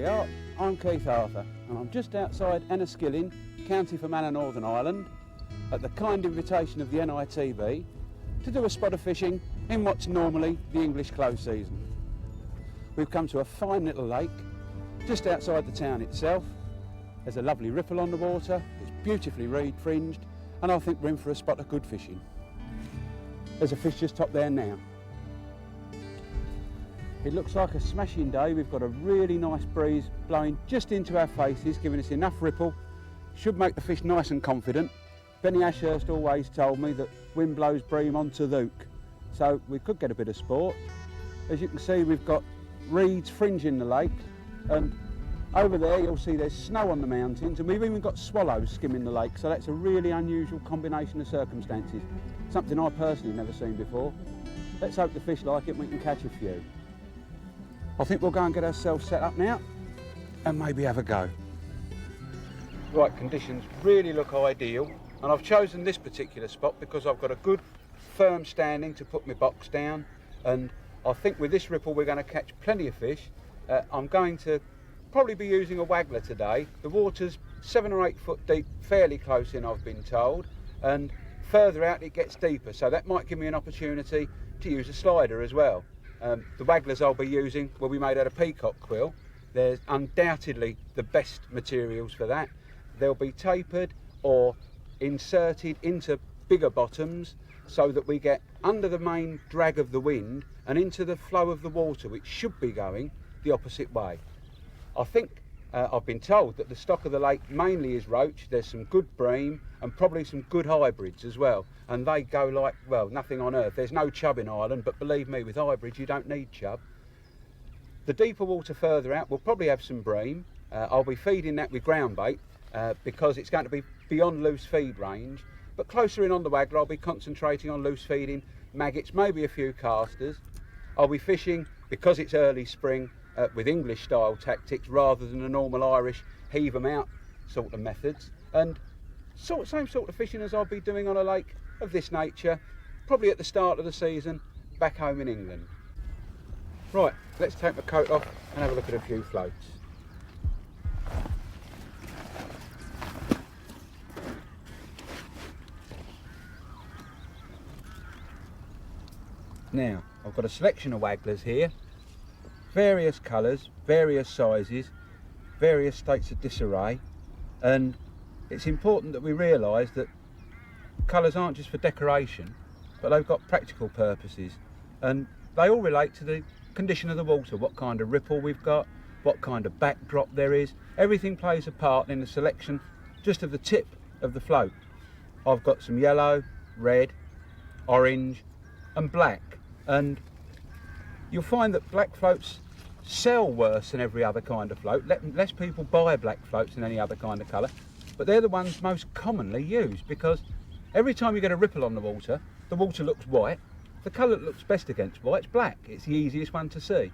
we are. I'm Keith Arthur and I'm just outside Enniskillen, County Fermanagh, Northern Ireland, at the kind invitation of the NITB to do a spot of fishing in what's normally the English close season. We've come to a fine little lake just outside the town itself. There's a lovely ripple on the water, it's beautifully reed fringed, and I think we're in for a spot of good fishing. There's a fish just top there now. It looks like a smashing day. We've got a really nice breeze blowing just into our faces, giving us enough ripple. Should make the fish nice and confident. Benny Ashurst always told me that wind blows bream onto the hook, so we could get a bit of sport. As you can see, we've got reeds fringing the lake, and over there you'll see there's snow on the mountains, and we've even got swallows skimming the lake, so that's a really unusual combination of circumstances. Something I've personally never seen before. Let's hope the fish like it and we can catch a few. I think we'll go and get ourselves set up now and maybe have a go. Right, conditions really look ideal, and I've chosen this particular spot because I've got a good firm standing to put my box down, and I think with this ripple we're going to catch plenty of fish. I'm going to probably be using a waggler today. The water's 7 or 8 foot deep, fairly close in I've been told, and further out it gets deeper, so that might give me an opportunity to use a slider as well. The wagglers I'll be using will be made out of peacock quill. There's undoubtedly the best materials for that. They'll be tapered or inserted into bigger bottoms so that we get under the main drag of the wind and into the flow of the water, which should be going the opposite way. I think I've been told that the stock of the lake mainly is roach. There's some good bream and probably some good hybrids as well, and they go like, well, nothing on earth. There's no chub in Ireland, but believe me, with hybrids you don't need chub. The deeper water further out will probably have some bream. I'll be feeding that with groundbait because it's going to be beyond loose feed range, but closer in on the waggler I'll be concentrating on loose feeding maggots, maybe a few casters. I'll be fishing, because it's early spring, with English style tactics rather than the normal Irish heave them out sort of methods, and same sort of fishing as I'll be doing on a lake of this nature, probably at the start of the season back home in England. Right, let's take my coat off and have a look at a few floats. Now, I've got a selection of wagglers here, various colours, various sizes, various states of disarray, and it's important that we realise that colours aren't just for decoration, but they've got practical purposes, and they all relate to the condition of the water, what kind of ripple we've got, what kind of backdrop there is. Everything plays a part in the selection just of the tip of the float. I've got some yellow, red, orange and black, and you'll find that black floats sell worse than every other kind of float. Less people buy black floats than any other kind of colour, but they're the ones most commonly used because every time you get a ripple on the water looks white. The colour that looks best against white's black. It's the easiest one to see.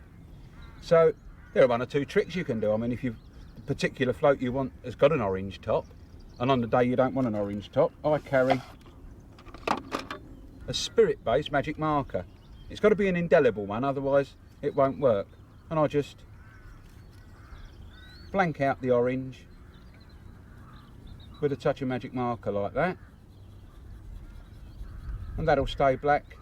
So there are one or two tricks you can do. I mean, if the particular float you want has got an orange top, and on the day you don't want an orange top, I carry a spirit-based magic marker. It's got to be an indelible one, otherwise it won't work. And I just blank out the orange with a touch of magic marker like that, and that'll stay black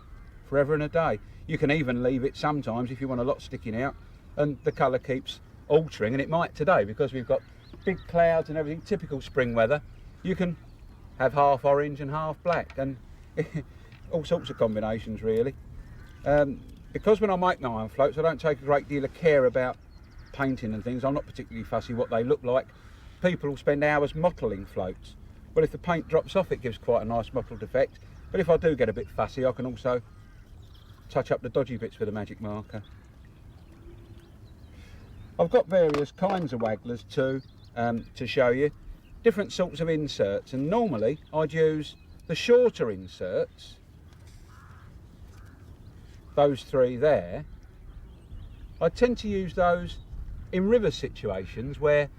forever and a day. You can even leave it sometimes if you want a lot sticking out, and the colour keeps altering, and it might today because we've got big clouds and everything, typical spring weather. You can have half orange and half black, and all sorts of combinations really. Because when I make my iron floats I don't take a great deal of care about painting and things. I'm not particularly fussy what they look like. People will spend hours mottling floats. Well, if the paint drops off it gives quite a nice mottled effect, but if I do get a bit fussy I can also touch up the dodgy bits with a magic marker. I've got various kinds of wagglers too to show you, different sorts of inserts, and normally I'd use the shorter inserts, those three there. I tend to use those in river situations where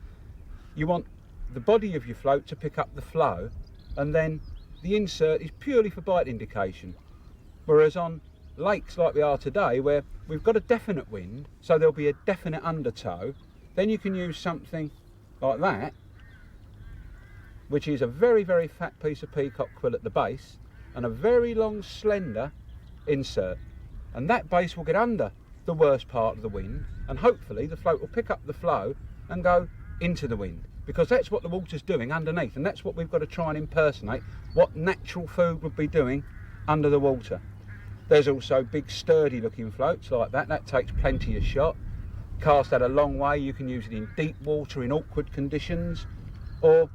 you want the body of your float to pick up the flow, and then the insert is purely for bite indication. Whereas on lakes like we are today, where we've got a definite wind, so there'll be a definite undertow, then you can use something like that, which is a very, very fat piece of peacock quill at the base and a very long, slender insert. And that base will get under the worst part of the wind, and hopefully the float will pick up the flow and go into the wind, because that's what the water's doing underneath, and that's what we've got to try and impersonate, what natural food would be doing under the water. There's also big sturdy looking floats like that. That takes plenty of shot. Cast that a long way. You can use it in deep water in awkward conditions, or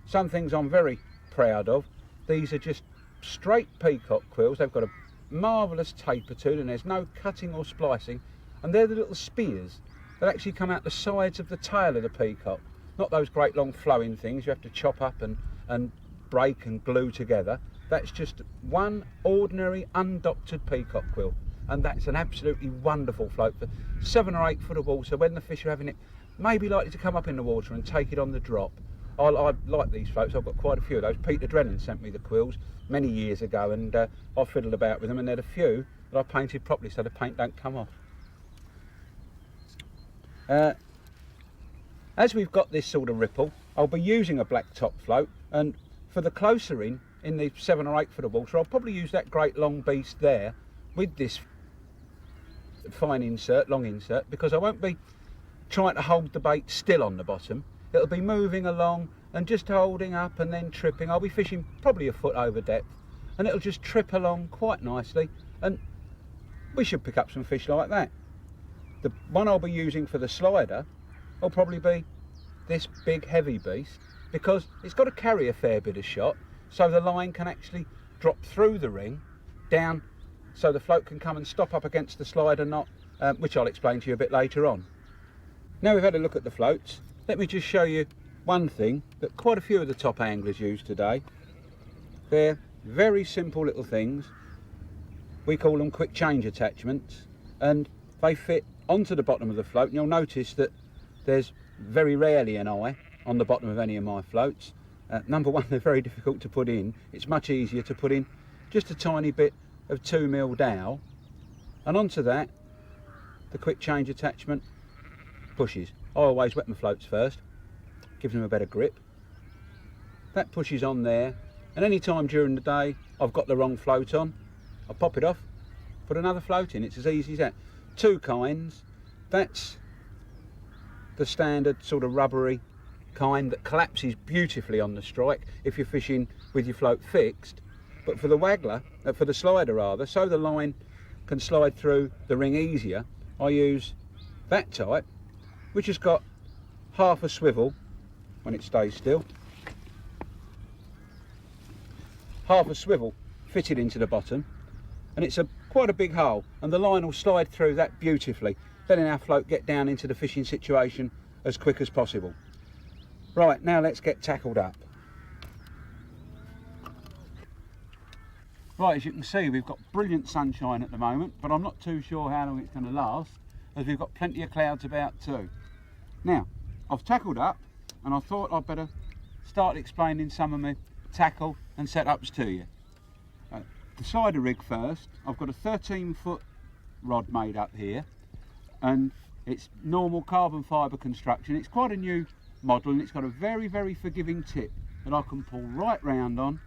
some things I'm very proud of. These are just straight peacock quills. They've got a marvellous taper to them, and there's no cutting or splicing, and they're the little spears that actually come out the sides of the tail of the peacock, not those great long flowing things you have to chop up and break and glue together. That's just one ordinary undoctored peacock quill, and that's an absolutely wonderful float for 7 or 8 foot of water when the fish are having it maybe likely to come up in the water and take it on the drop. I like these floats. I've got quite a few of those. Peter Drennan sent me the quills many years ago, and I fiddled about with them, and they're a few that I painted properly so the paint don't come off. As we've got this sort of ripple, I'll be using a black top float, and for the closer in the 7 or 8 foot of water, I'll probably use that great long beast there with this fine insert, long insert, because I won't be trying to hold the bait still on the bottom. It'll be moving along and just holding up and then tripping. I'll be fishing probably a foot over depth, and it'll just trip along quite nicely, and we should pick up some fish like that. The one I'll be using for the slider will probably be this big heavy beast, because it's got to carry a fair bit of shot, so the line can actually drop through the ring down, so the float can come and stop up against the slider knot, which I'll explain to you a bit later on. Now we've had a look at the floats, let me just show you one thing that quite a few of the top anglers use today. They're very simple little things. We call them quick change attachments, and they fit onto the bottom of the float, and you'll notice that there's very rarely an eye on the bottom of any of my floats. Number one, they're very difficult to put in. It's much easier to put in just a tiny bit of 2mm dowel, and onto that the quick change attachment pushes. I always wet my floats first, gives them a better grip. That pushes on there, and any time during the day I've got the wrong float on, I pop it off, put another float in. It's as easy as that. Two kinds. That's the standard sort of rubbery kind that collapses beautifully on the strike if you're fishing with your float fixed. But for the waggler, for the slider rather, so the line can slide through the ring easier, I use that type, which has got half a swivel when it stays still, half a swivel fitted into the bottom, and it's quite a big hole, and the line will slide through that beautifully, letting our float get down into the fishing situation as quick as possible. Right, now let's get tackled up. Right, as you can see, we've got brilliant sunshine at the moment, but I'm not too sure how long it's going to last, as we've got plenty of clouds about too. Now, I've tackled up, and I thought I'd better start explaining some of my tackle and setups to you. The slider rig first. I've got a 13-foot rod made up here, and it's normal carbon fibre construction. It's quite a new model, and it's got a very, very forgiving tip that I can pull right round on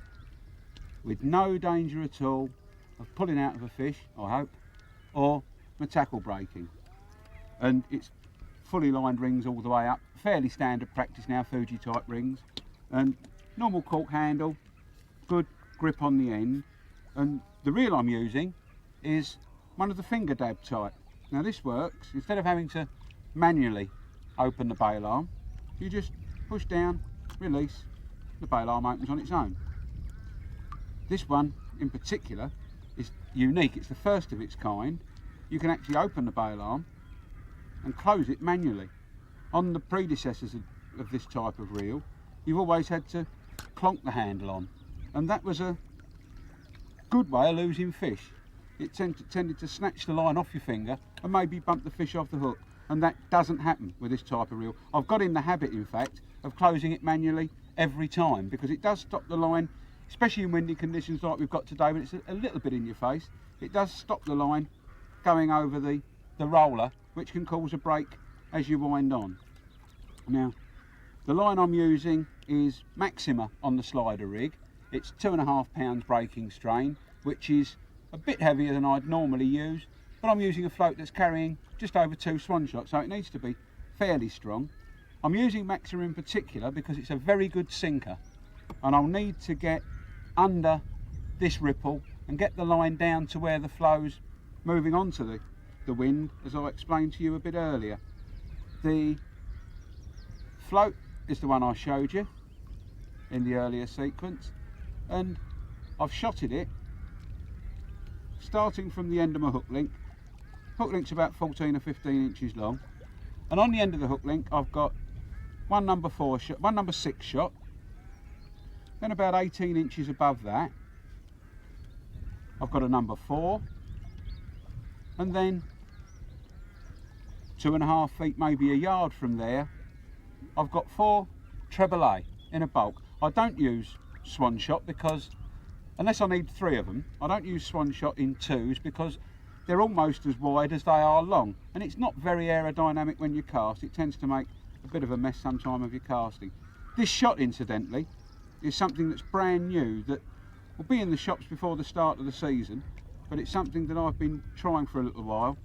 with no danger at all of pulling out of a fish, I hope, or my tackle breaking. And it's fully lined rings all the way up, fairly standard practice now, Fuji type rings, and normal cork handle, good grip on the end, and the reel I'm using is one of the finger dab type. Now this works, instead of having to manually open the bail arm, you just push down, release, the bail arm opens on its own. This one in particular is unique, it's the first of its kind. You can actually open the bail arm and close it manually. On the predecessors of this type of reel, you've always had to clonk the handle on, and that was a good way of losing fish. It tended to snatch the line off your finger and maybe bump the fish off the hook, and that doesn't happen with this type of reel. I've got in the habit, in fact, of closing it manually every time, because it does stop the line, especially in windy conditions like we've got today when it's a little bit in your face. It does stop the line going over the roller, which can cause a break as you wind on. Now, the line I'm using is Maxima on the slider rig. It's 2.5 pounds breaking strain, which is a bit heavier than I'd normally use, but I'm using a float that's carrying just over 2 swan shots, so it needs to be fairly strong. I'm using Maxima in particular because it's a very good sinker, and I'll need to get under this ripple and get the line down to where the flow's moving onto the wind, as I explained to you a bit earlier. The float is the one I showed you in the earlier sequence, and I've shotted it starting from the end of my hook link. Hook link's about 14 or 15 inches long, and on the end of the hook link I've got one number 4 shot, one number 6 shot, then about 18 inches above that I've got a number 4, and then 2.5 feet, maybe a yard from there, I've got 4 treble A in a bulk. I don't use swan shot because, unless I need 3 of them, I don't use swan shot in 2s because they're almost as wide as they are long, and it's not very aerodynamic when you cast. It tends to make a bit of a mess sometime of your casting. This shot, incidentally, is something that's brand new, that will be in the shops before the start of the season, but it's something that I've been trying for a little while,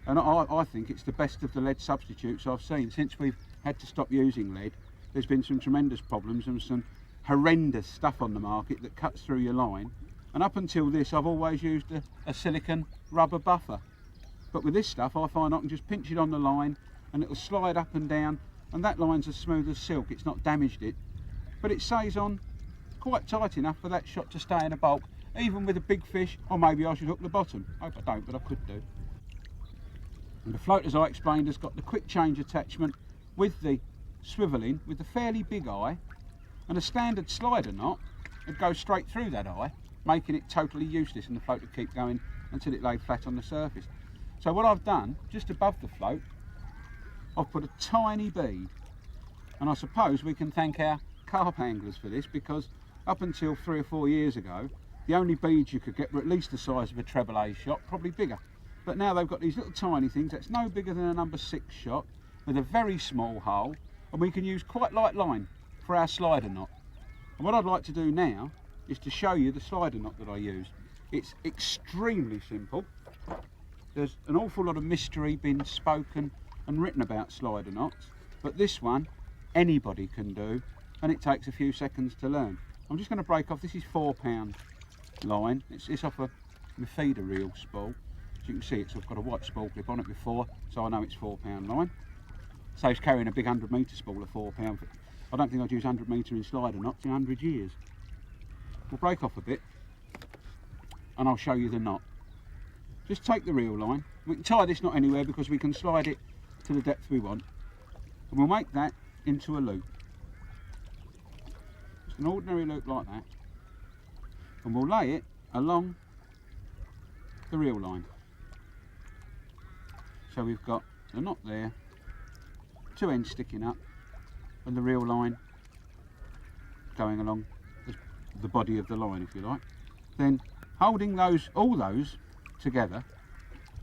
and I think it's the best of the lead substitutes I've seen. Since we've had to stop using lead, there's been some tremendous problems and some horrendous stuff on the market that cuts through your line, and up until this I've always used a silicone rubber buffer, but with this stuff I find I can just pinch it on the line and it'll slide up and down, and that line's as smooth as silk. It's not damaged it, but it stays on quite tight enough for that shot to stay in a bulk, even with a big fish. Or maybe I should hook the bottom. I hope I don't, but I could do. And the float, as I explained, has got the quick change attachment with the swivelling, with the fairly big eye, and a standard slider knot would go straight through that eye, making it totally useless, and the float would keep going until it lay flat on the surface. So what I've done, just above the float, I've put a tiny bead, and I suppose we can thank our carp anglers for this, because up until 3 or 4 years ago, the only beads you could get were at least the size of a treble A shot, probably bigger. But now they've got these little tiny things that's no bigger than a number 6 shot with a very small hole, and we can use quite light line for our slider knot. And what I'd like to do now is to show you the slider knot that I use. It's extremely simple. There's an awful lot of mystery been spoken and written about slider knots, but this one anybody can do, and it takes a few seconds to learn. I'm just going to break off, this is 4 pound line, it's off my feeder reel spool. As you can see, I've got a white spool clip on it before, so I know it's 4 pound line. Saves carrying a big 100 metre spool of 4 pound. I don't think I'd use 100 metre in slider knots in 100 years. We'll break off a bit and I'll show you the knot. Just take the reel line, we can tie this knot anywhere because we can slide it to the depth we want, and we'll make that into a loop. Just an ordinary loop like that, and we'll lay it along the reel line. So we've got the knot there, 2 ends sticking up, and the reel line going along the body of the line, if you like. Then holding all those together,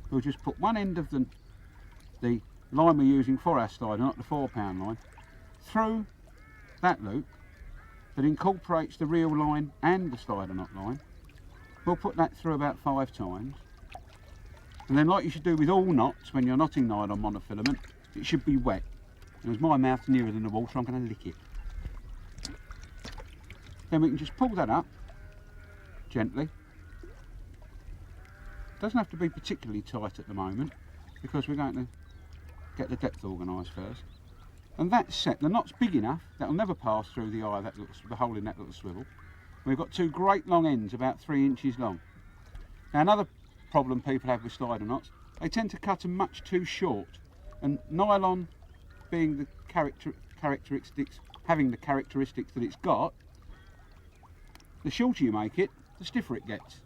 we'll just put one end of the line we're using for our slider, not the 4 pound line, through that loop that incorporates the reel line and the slider knot line. We'll put that through about 5 times, and then, like you should do with all knots when you're knotting nylon monofilament, it should be wet. And as my mouth's nearer than the water, I'm going to lick it. Then we can just pull that up gently. Doesn't have to be particularly tight at the moment because we're going to get the depth organised first. And that's set. The knot's big enough that'll never pass through the eye, the hole in that little swivel. We've got 2 great long ends, about 3 inches long. Now, another problem people have with slider knots, they tend to cut them much too short, and nylon being the characteristics, having the characteristics that it's got, the shorter you make it, the stiffer it gets.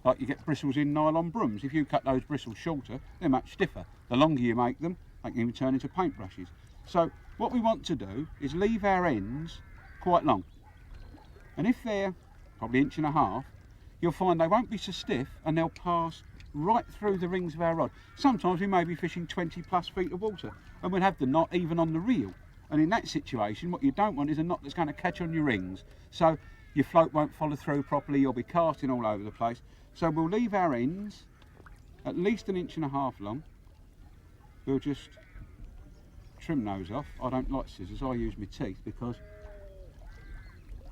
Like you get bristles in nylon brooms. If you cut those bristles shorter, they're much stiffer. The longer you make them, they can even turn into paintbrushes. So what we want to do is leave our ends quite long. And if they're probably 1.5 inches, you'll find they won't be so stiff and they'll pass right through the rings of our rod. Sometimes we may be fishing 20+ feet of water and we'll have the knot even on the reel. And in that situation, what you don't want is a knot that's going to catch on your rings. So your float won't follow through properly, you'll be casting all over the place. So we'll leave our ends at least 1.5 inches long. We'll just trim those off. I don't like scissors, I use my teeth because,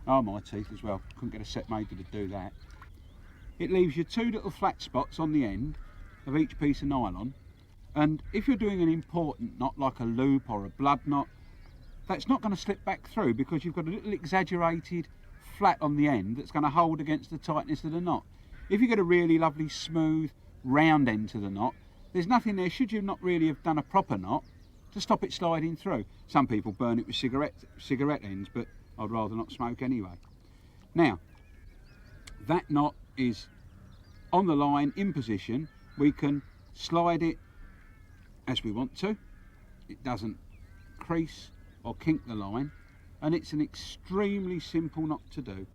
my teeth as well, couldn't get a set made to do that. It leaves you 2 little flat spots on the end of each piece of nylon, and if you're doing an important knot like a loop or a blood knot, that's not going to slip back through because you've got a little exaggerated flat on the end that's going to hold against the tightness of the knot. If you get a really lovely smooth round end to the knot, there's nothing there, should you not really have done a proper knot, to stop it sliding through. Some people burn it with cigarette ends, but I'd rather not smoke anyway. Now, that knot is on the line, in position. We can slide it as we want to. It doesn't crease or kink the line, and it's an extremely simple knot to do.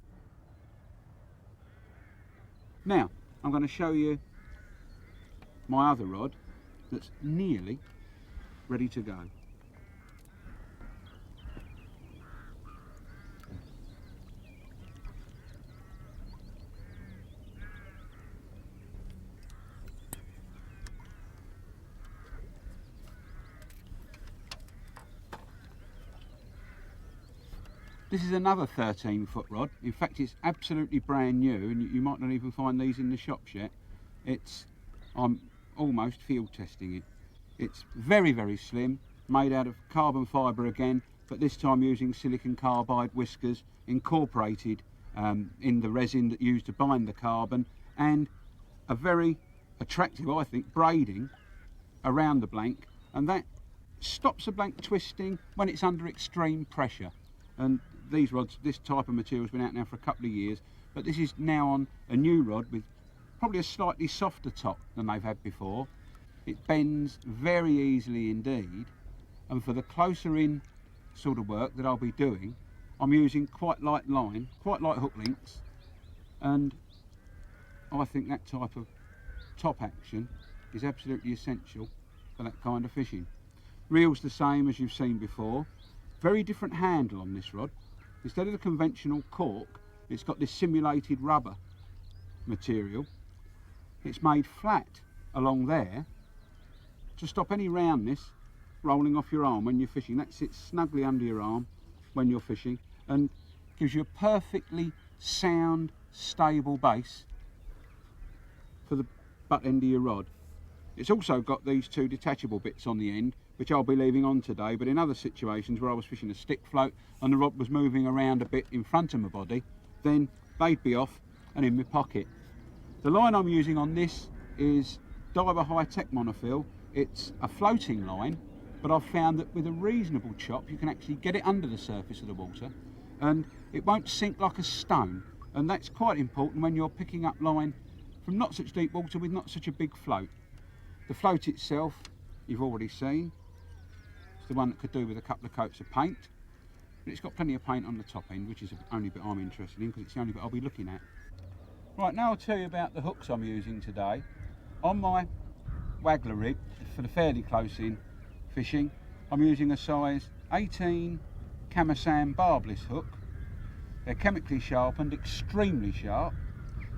Now, I'm going to show you my other rod that's nearly ready to go. This is another 13-foot rod. In fact, it's absolutely brand new, and you might not even find these in the shops yet. I'm almost field testing it. It's very, very slim, made out of carbon fibre again, but this time using silicon carbide whiskers incorporated in the resin that used to bind the carbon, and a very attractive, I think, braiding around the blank, and that stops the blank twisting when it's under extreme pressure. And these rods, this type of material has been out now for a couple of years, but this is now on a new rod with probably a slightly softer top than they've had before. It bends very easily indeed, and for the closer in sort of work that I'll be doing, I'm using quite light line, quite light hook links, and I think that type of top action is absolutely essential for that kind of fishing. Reel's the same as you've seen before. Very different handle on this rod. Instead of the conventional cork, it's got this simulated rubber material. It's made flat along there to stop any roundness rolling off your arm when you're fishing. That sits snugly under your arm when you're fishing and gives you a perfectly sound, stable base for the butt end of your rod. It's also got these 2 detachable bits on the end, which I'll be leaving on today, but in other situations where I was fishing a stick float and the rod was moving around a bit in front of my body, then they'd be off and in my pocket. The line I'm using on this is Diver High-Tech monofil. It's a floating line, but I've found that with a reasonable chop you can actually get it under the surface of the water and it won't sink like a stone, and that's quite important when you're picking up line from not such deep water with not such a big float. The float itself you've already seen. It's the one that could do with a couple of coats of paint, but it's got plenty of paint on the top end, which is the only bit I'm interested in because it's the only bit I'll be looking at. Right, now I'll tell you about the hooks I'm using today. On my waggler rig, for the fairly close in fishing, I'm using a size 18 Camasan barbless hook. They're chemically sharpened, extremely sharp.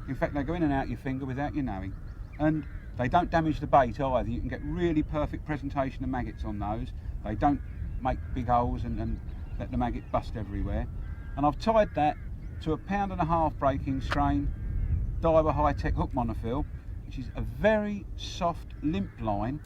In fact, they go in and out your finger without you knowing. And they don't damage the bait either. You can get really perfect presentation of maggots on those. They don't make big holes and let the maggot bust everywhere. And I've tied that to a 1.5 pound breaking strain Diver High-Tech hook monofil, which is a very soft, limp line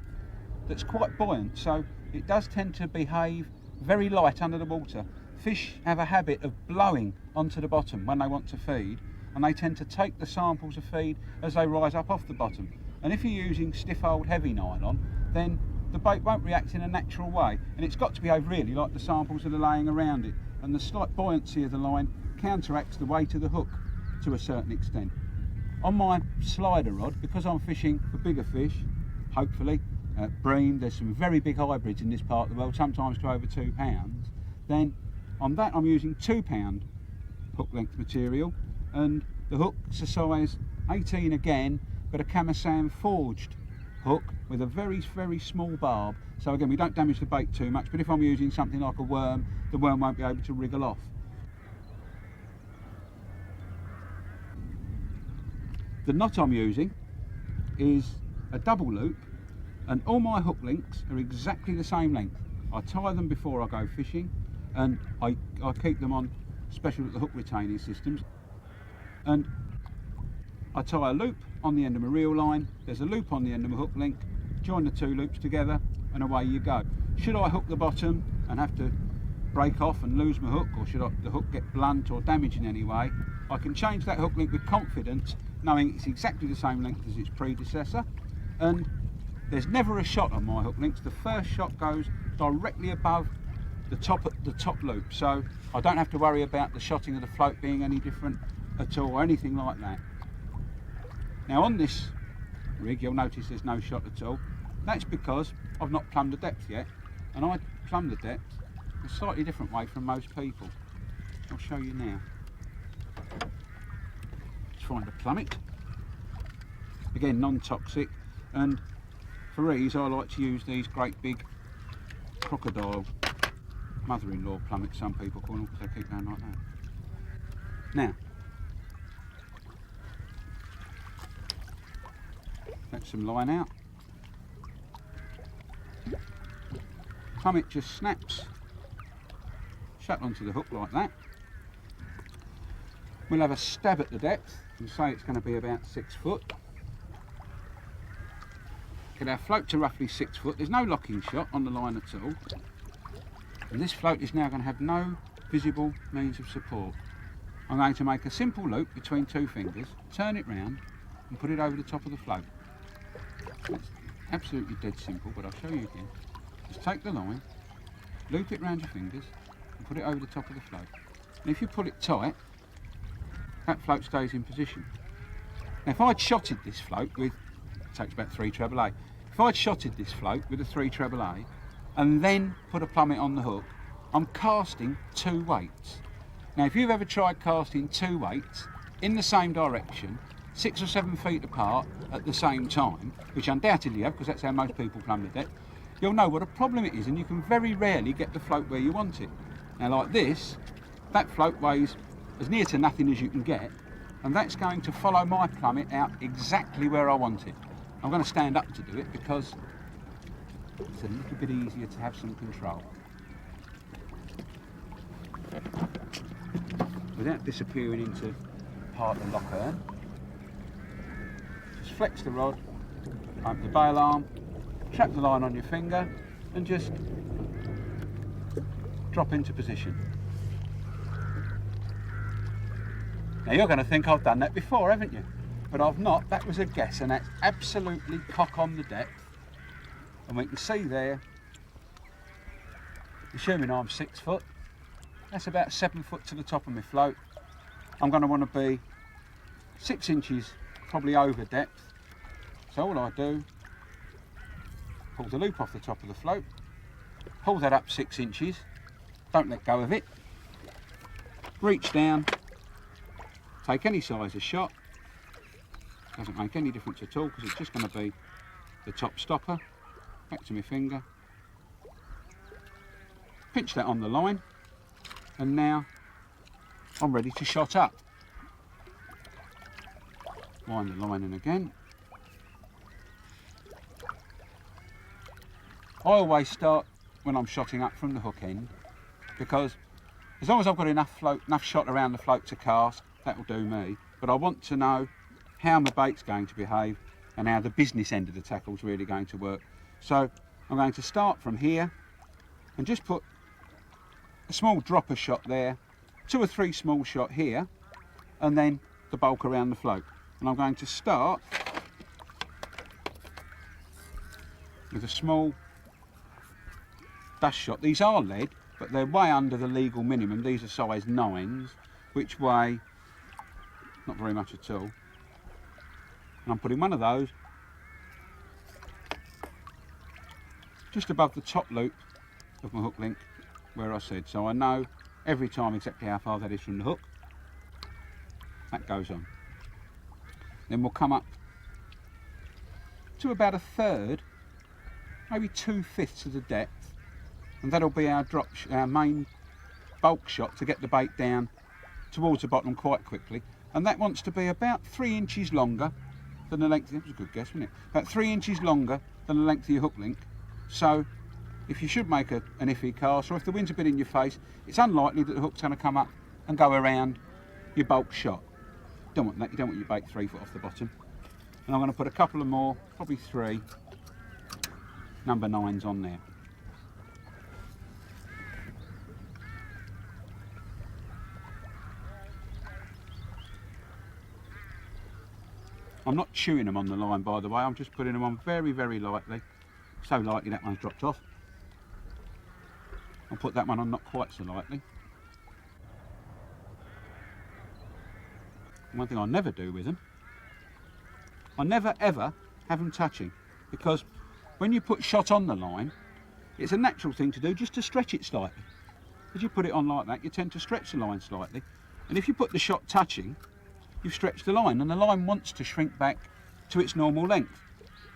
that's quite buoyant, so it does tend to behave very light under the water. Fish have a habit of blowing onto the bottom when they want to feed, and they tend to take the samples of feed as they rise up off the bottom. And if you're using stiff old heavy nylon, then the bait won't react in a natural way, and it's got to behave really like the samples that are laying around it, and the slight buoyancy of the line counteracts the weight of the hook to a certain extent. On my slider rod, because I'm fishing for bigger fish, hopefully, bream, there's some very big hybrids in this part of the world, sometimes to over 2 pounds, then on that I'm using 2 pound hook length material, and the hook's a size 18 again, but a Camasan forged hook with a very, very small barb, So again, we don't damage the bait too much, but if I'm using something like a worm, the worm won't be able to wriggle off. The knot I'm using is a double loop, and all my hook links are exactly the same length. I tie them before I go fishing, and I keep them on special hook retaining systems. And I tie a loop on the end of my reel line, there's a loop on the end of my hook link, join the two loops together and away you go. Should I hook the bottom and have to break off and lose my hook, or should the hook get blunt or damaged in any way, I can change that hook link with confidence, knowing it's exactly the same length as its predecessor, and there's never a shot on my hook links. The first shot goes directly above the top loop, so I don't have to worry about the shotting of the float being any different at all or anything like that. Now on this rig you'll notice there's no shot at all. That's because I've not plumbed the depth yet, and I plumb the depth a slightly different way from most people. I'll show you now. Let's find a plummet. Again, non-toxic, and for ease I like to use these great big crocodile mother-in-law plummets, some people call them, because they keep going like that. Now, let some line out. Plummet just snaps shut onto the hook like that. We'll have a stab at the depth and say it's going to be about 6 foot. Get our float to roughly 6 foot. There's no locking shot on the line at all, and this float is now going to have no visible means of support. I'm going to make a simple loop between two fingers, turn it round and put it over the top of the float. It's absolutely dead simple, but I'll show you again. Just take the line, loop it round your fingers and put it over the top of the float. And if you pull it tight, that float stays in position. Now if I'd shotted this float with, it takes about 3 treble A, if I'd shotted this float with a 3 treble A and then put a plummet on the hook, I'm casting 2 weights. Now if you've ever tried casting 2 weights in the same direction, 6 or 7 feet apart at the same time, which undoubtedly you have because that's how most people plumb the depth, you'll know what a problem it is, and you can very rarely get the float where you want it. Now like this, that float weighs as near to nothing as you can get, and that's going to follow my plummet out exactly where I want it. I'm going to stand up to do it because it's a little bit easier to have some control. Without disappearing into part of the lock urn, just flex the rod, open the bail arm, trap the line on your finger and just drop into position. Now you're going to think I've done that before, haven't you? But I've not. That was a guess, and that's absolutely cock on the depth. And we can see there, assuming I'm 6 foot, that's about 7 foot to the top of my float. I'm going to want to be 6 inches probably over depth. So all I do, pull the loop off the top of the float, pull that up 6 inches, don't let go of it, reach down, take any size of shot, doesn't make any difference at all because it's just going to be the top stopper, back to my finger, pinch that on the line, and now I'm ready to shot up. Wind the line in again. I always start when I'm shotting up from the hook end, because as long as I've got enough shot around the float to cast, that'll do me. But I want to know how my bait's going to behave and how the business end of the tackle's really going to work. So I'm going to start from here and just put a small dropper shot there, 2 or 3 small shot here, and then the bulk around the float. And I'm going to start with a small dust shot. These are lead, but they're way under the legal minimum. These are size 9s, which weigh not very much at all. And I'm putting one of those just above the top loop of my hook link where I said, so I know every time exactly how far that is from the hook. That goes on. Then we'll come up to about 1/3, maybe 2/5 of the depth, and that'll be our our main bulk shot to get the bait down towards the bottom quite quickly. And that wants to be about 3 inches longer than the length. That was a good guess, wasn't it? About 3 inches longer than the length of your hook link. So if you should make an iffy cast, or if the wind's a bit in your face, it's unlikely that the hook's going to come up and go around your bulk shot. You don't want that. You don't want your bait 3 foot off the bottom. And I'm going to put a couple of more, probably 3 number 9s on there. I'm not chewing them on the line, by the way. I'm just putting them on very, very lightly. So lightly that one's dropped off. I'll put that one on not quite so lightly. One thing I never do with them, I never ever have them touching, because when you put shot on the line, it's a natural thing to do just to stretch it slightly. As you put it on like that, you tend to stretch the line slightly, and if you put the shot touching, you've stretched the line, and the line wants to shrink back to its normal length.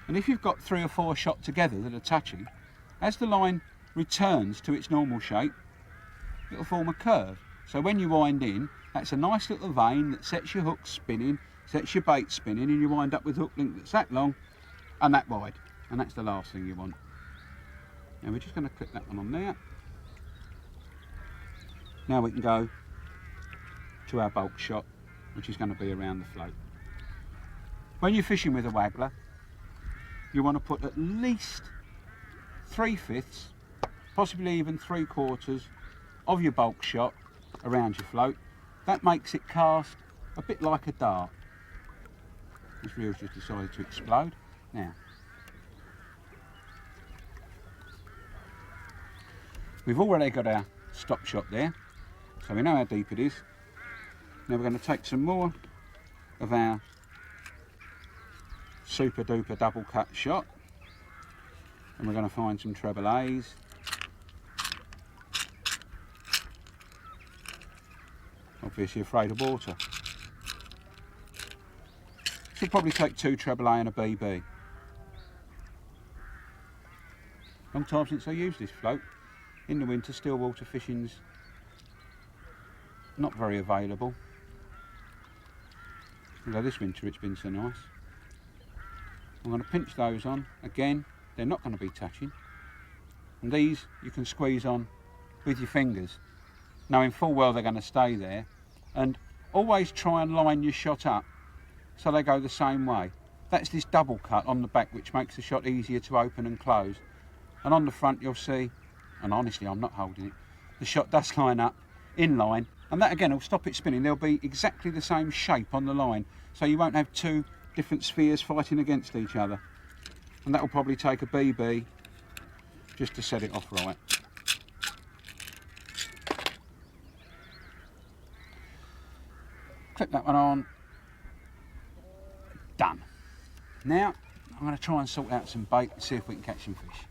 And if you've got 3 or 4 shot together that are touching, as the line returns to its normal shape, it'll form a curve. So when you wind in, that's a nice little vein that sets your hook spinning, sets your bait spinning, and you wind up with a hook link that's that long and that wide. And that's the last thing you want. Now we're just going to clip that one on there. Now we can go to our bulk shot, which is going to be around the float. When you're fishing with a waggler, you want to put at least 3/5, possibly even 3/4 of your bulk shot around your float. That makes it cast a bit like a dart. This reel's just decided to explode. Now, we've already got our stop shot there, so we know how deep it is. Now we're going to take some more of our super duper double cut shot, and we're going to find some treble A's. Obviously afraid of water. Should probably take 2 treble A and a BB. Long time since I used this float. In the winter, Stillwater fishing's not very available. Although this winter it's been so nice. I'm going to pinch those on. Again, they're not going to be touching. And these you can squeeze on with your fingers, knowing full well they're going to stay there. And always try and line your shot up so they go the same way. That's this double cut on the back which makes the shot easier to open and close. And on the front you'll see, and honestly I'm not holding it, the shot does line up in line, and that again will stop it spinning. They'll be exactly the same shape on the line, so you won't have 2 different spheres fighting against each other. And that will probably take a BB just to set it off right. Clip that one on. Done. Now I'm going to try and sort out some bait and see if we can catch some fish.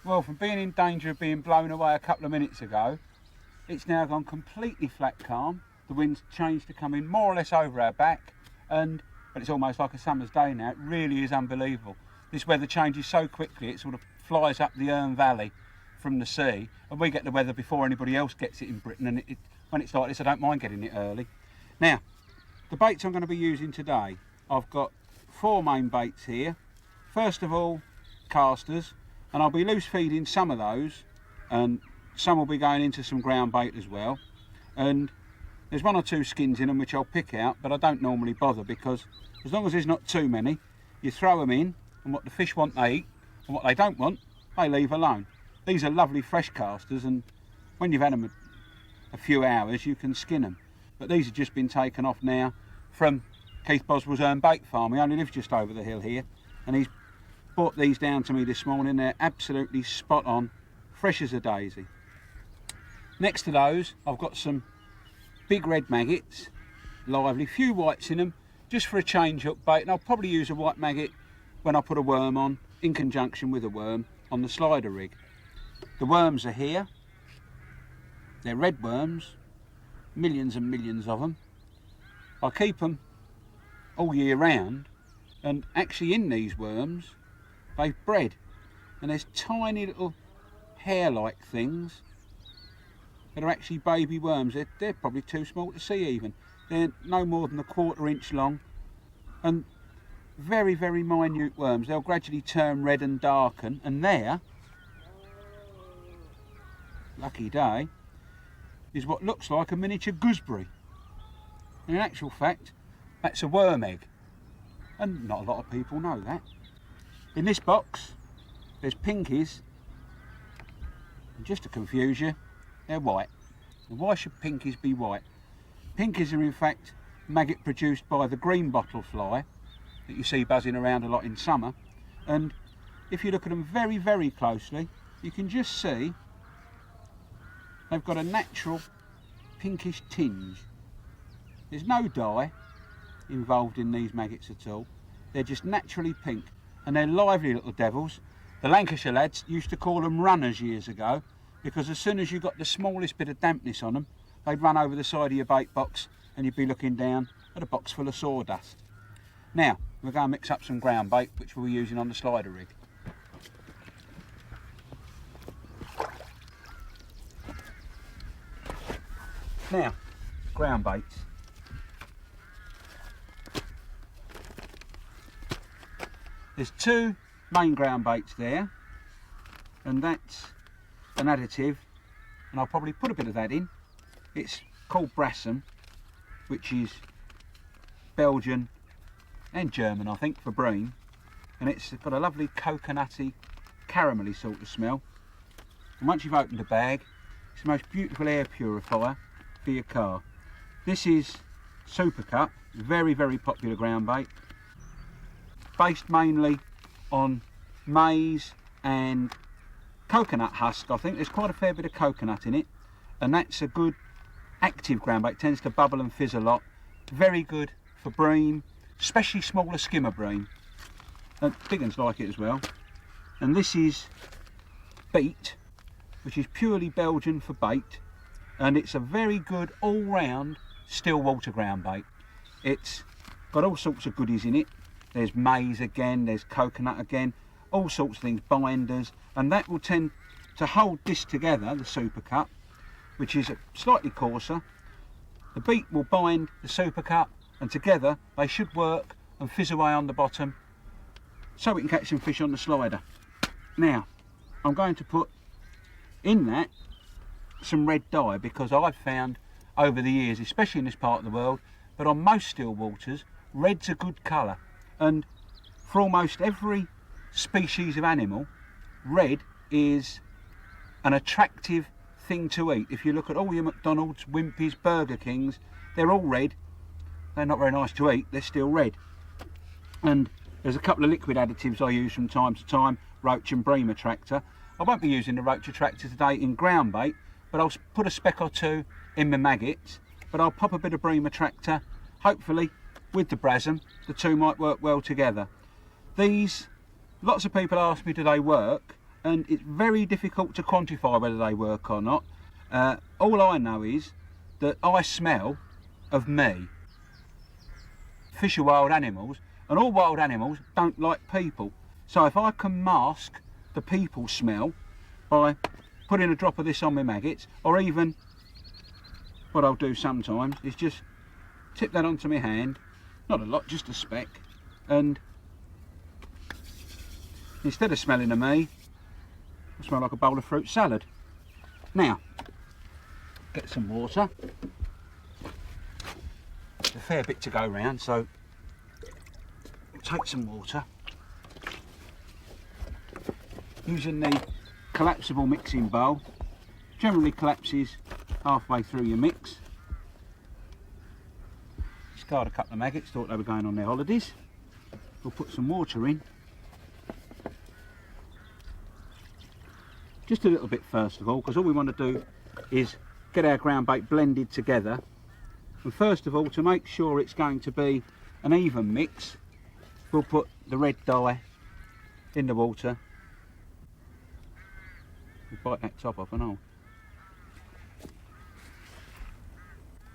Well, from being in danger of being blown away a couple of minutes ago, it's now gone completely flat calm. The wind's changed to come in more or less over our back, but it's almost like a summer's day now. It really is unbelievable. This weather changes so quickly, it sort of flies up the Erne Valley from the sea, and we get the weather before anybody else gets it in Britain, and when it's like this I don't mind getting it early. Now, the baits I'm going to be using today, I've got 4 main baits here. First of all, casters, and I'll be loose feeding some of those, and some will be going into some ground bait as well. And there's 1 or 2 skins in them which I'll pick out, but I don't normally bother, because as long as there's not too many, you throw them in, and what the fish want they eat, and what they don't want they leave alone. These are lovely fresh casters, and when you've had them a few hours you can skin them. But these have just been taken off now from Keith Boswell's Erne Bait Farm. He only lives just over the hill here, and he's brought these down to me this morning. They're absolutely spot on, fresh as a daisy. Next to those I've got some big red maggots, lively, few whites in them, just for a change hook bait, and I'll probably use a white maggot when I put a worm on, in conjunction with a worm on the slider rig. The worms are here. They're red worms, millions and millions of them. I keep them all year round, and actually in these worms they've bred and there's tiny little hair-like things that are actually baby worms. They're probably too small to see even. They're no more than a 1/4 inch long, and very, very minute worms. They'll gradually turn red and darken, and there, lucky day, is what looks like a miniature gooseberry. In actual fact, that's a worm egg, and not a lot of people know that. In this box, there's pinkies, and just to confuse you, they're white. And why should pinkies be white? Pinkies are in fact maggot produced by the green bottle fly that you see buzzing around a lot in summer, and if you look at them very, very closely, you can just see they've got a natural pinkish tinge. There's no dye involved in these maggots at all. They're just naturally pink, and they're lively little devils. The Lancashire lads used to call them runners years ago, because as soon as you got the smallest bit of dampness on them, they'd run over the side of your bait box and you'd be looking down at a box full of sawdust. Now, we're going to mix up some ground bait, which we'll be using on the slider rig. Now, ground baits. There's 2 main ground baits there, and that's an additive, and I'll probably put a bit of that in. It's called Brassam, which is Belgian and German, I think, for bream, and it's got a lovely coconutty, caramelly sort of smell. And once you've opened the bag, it's the most beautiful air purifier for your car. This is Super Cup, very, very popular ground bait, based mainly on maize and coconut husk. I think there's quite a fair bit of coconut in it, and that's a good active ground bait. It tends to bubble and fizz a lot. Very good for bream, especially smaller skimmer bream, and big ones like it as well. And this is Beat, which is purely Belgian for bait, and it's a very good all-round Stillwater ground bait. It's got all sorts of goodies in it. There's maize again, there's coconut again, all sorts of things, binders, and that will tend to hold this together, the Super Cup, which is slightly coarser. The Beat will bind the Super Cup, and together they should work and fizz away on the bottom, so we can catch some fish on the slider. Now, I'm going to put in that some red dye, because I've found over the years, especially in this part of the world, but on most still waters, red's a good colour, and for almost every species of animal, red is an attractive thing to eat. If you look at all your McDonald's, Wimpy's, Burger Kings, they're all red. They're not very nice to eat, they're still red. And there's a couple of liquid additives I use from time to time, roach and bream attractor. I won't be using the roach attractor today in ground bait, but I'll put a speck or 2 in my maggots, but I'll pop a bit of bream attractor, hopefully with the Brassam. The 2 might work well together. These, lots of people ask me, do they work? And it's very difficult to quantify whether they work or not. All I know is that I smell of me. Fish are wild animals, and all wild animals don't like people. So if I can mask the people smell by putting a drop of this on my maggots, or even what I'll do sometimes is just tip that onto my hand, not a lot, just a speck, and instead of smelling of me, I smell like a bowl of fruit salad. Now, get some water. There's a fair bit to go round, so we'll take some water. Using the collapsible mixing bowl, generally collapses halfway through your mix. Discard a couple of maggots, thought they were going on their holidays. We'll put some water in. Just a little bit first of all, because all we want to do is get our ground bait blended together. And first of all, to make sure it's going to be an even mix, we'll put the red dye in the water. We'll bite that top off and all.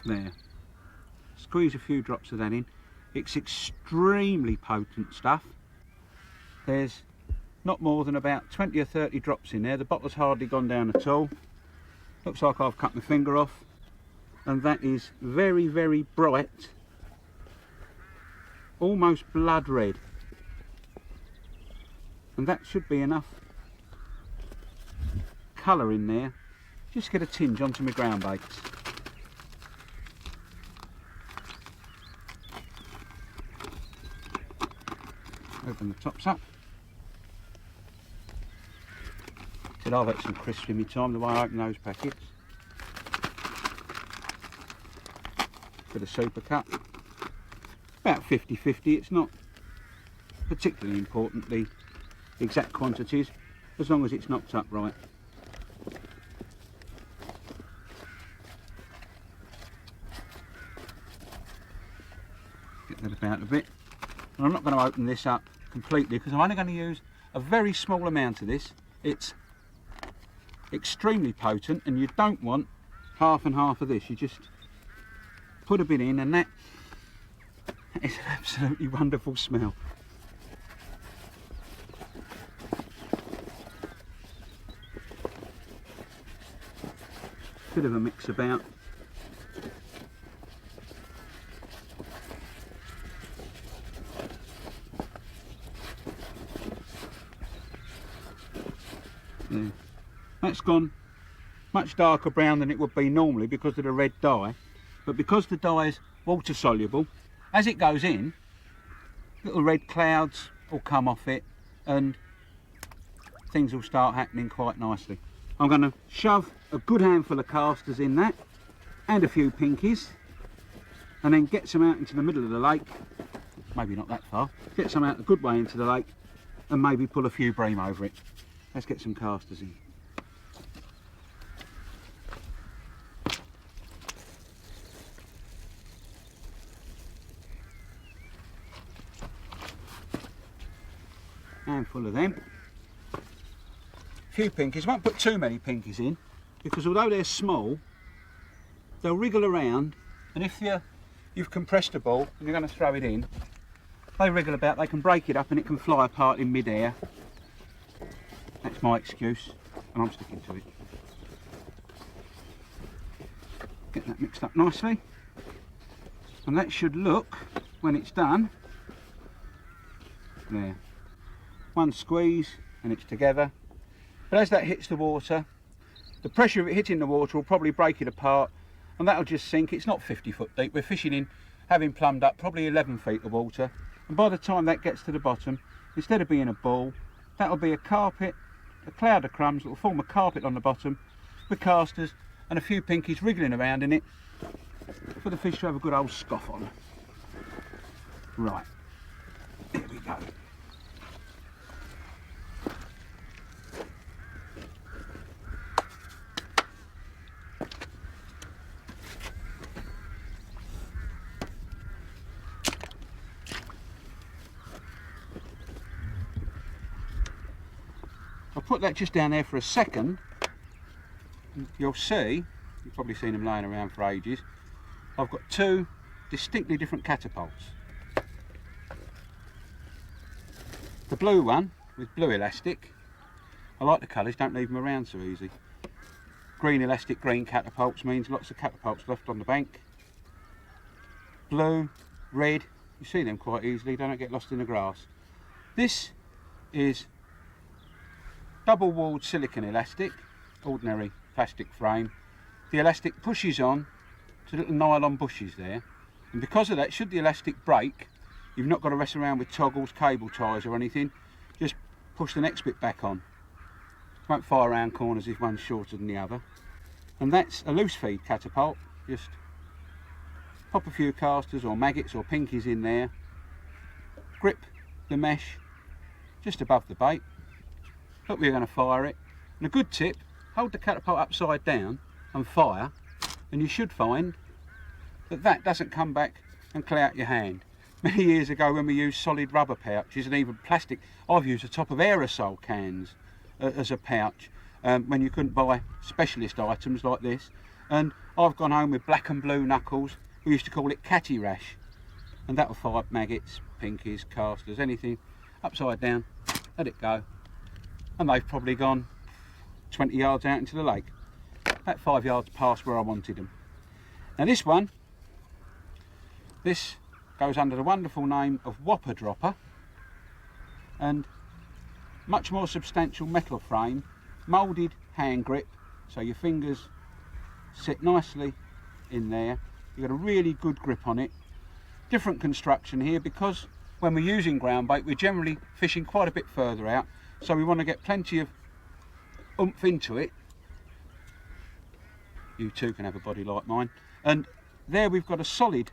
There. Squeeze a few drops of that in. It's extremely potent stuff. There's not more than about 20 or 30 drops in there. The bottle's hardly gone down at all. Looks like I've cut my finger off, and that is very, very bright, almost blood red, and that should be enough colour in there just to get a tinge onto my ground baits. Open the tops up. Said I've had some crisps in my time the way I open those packets. Bit of super cut. About 50-50. It's not particularly important the exact quantities, as long as it's knocked up right. Get that about a bit. And I'm not going to open this up completely because I'm only going to use a very small amount of this. It's extremely potent, and you don't want half and half of this. You just put a bit in, and that is an absolutely wonderful smell. Bit of a mix about. Yeah. That's gone much darker brown than it would be normally because of the red dye, but because the dye is water soluble, as it goes in, little red clouds will come off it and things will start happening quite nicely. I'm going to shove a good handful of casters in that and a few pinkies, and then get some out into the middle of the lake, maybe not that far, get some out a good way into the lake and maybe pull a few bream over it. Let's get some casters in. Handful of them. A few pinkies. Won't put too many pinkies in because although they're small, they'll wriggle around, and if you've compressed a ball and you're going to throw it in, they wriggle about, they can break it up and it can fly apart in mid-air. That's my excuse, and I'm sticking to it. Get that mixed up nicely, and that should look, when it's done, there. One squeeze and it's together. But as that hits the water, the pressure of it hitting the water will probably break it apart, and that'll just sink. It's not 50 foot deep. We're fishing in, having plumbed up, probably 11 feet of water, and by the time that gets to the bottom, instead of being a ball, that'll be a carpet, a cloud of crumbs that will form a carpet on the bottom with casters and a few pinkies wriggling around in it for the fish to have a good old scoff on. Right, here we go. I'll put that just down there for a second. You'll see, you've probably seen them laying around for ages, I've got two distinctly different catapults. The blue one with blue elastic, I like the colours, don't leave them around so easy. Green elastic, green catapults means lots of catapults left on the bank. Blue, red, you see them quite easily, don't get lost in the grass. This is double-walled silicone elastic, ordinary plastic frame. The elastic pushes on to little nylon bushes there, and because of that, should the elastic break, you've not got to mess around with toggles, cable ties or anything, just push the next bit back on. Won't fire around corners if one's shorter than the other. And that's a loose feed catapult, just pop a few casters or maggots or pinkies in there, grip the mesh just above the bait. Look, we're going to fire it, and a good tip, hold the catapult upside down and fire, and you should find that that doesn't come back and clay out your hand. Many years ago when we used solid rubber pouches and even plastic, I've used the top of aerosol cans as a pouch when you couldn't buy specialist items like this, and I've gone home with black and blue knuckles. We used to call it catty rash, and that'll fire maggots, pinkies, casters, anything upside down, let it go. and they've probably gone 20 yards out into the lake, about 5 yards past where I wanted them. Now this one, this goes under the wonderful name of Whopper Dropper, and much more substantial metal frame, moulded hand grip, so your fingers sit nicely in there. You've got a really good grip on it. Different construction here, because when we're using ground bait we're generally fishing quite a bit further out, so we want to get plenty of oomph into it. You too can have a body like mine. And there we've got a solid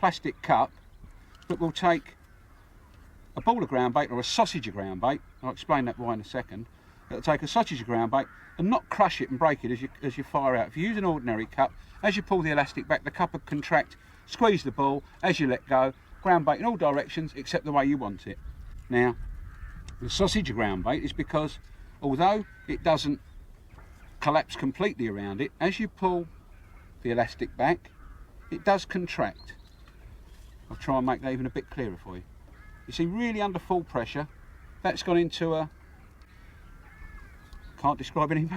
plastic cup that will take a ball of ground bait or a sausage of ground bait. I'll explain that why in a second. It'll take a sausage of ground bait and not crush it and break it as you fire out. If you use an ordinary cup, as you pull the elastic back, the cup will contract, squeeze the ball. As you let go, ground bait in all directions except the way you want it. Now, the sausage of ground bait is because although it doesn't collapse completely around it, as you pull the elastic back, it does contract. I'll try and make that even a bit clearer for you. You see, really under full pressure, that's gone into a, can't describe it any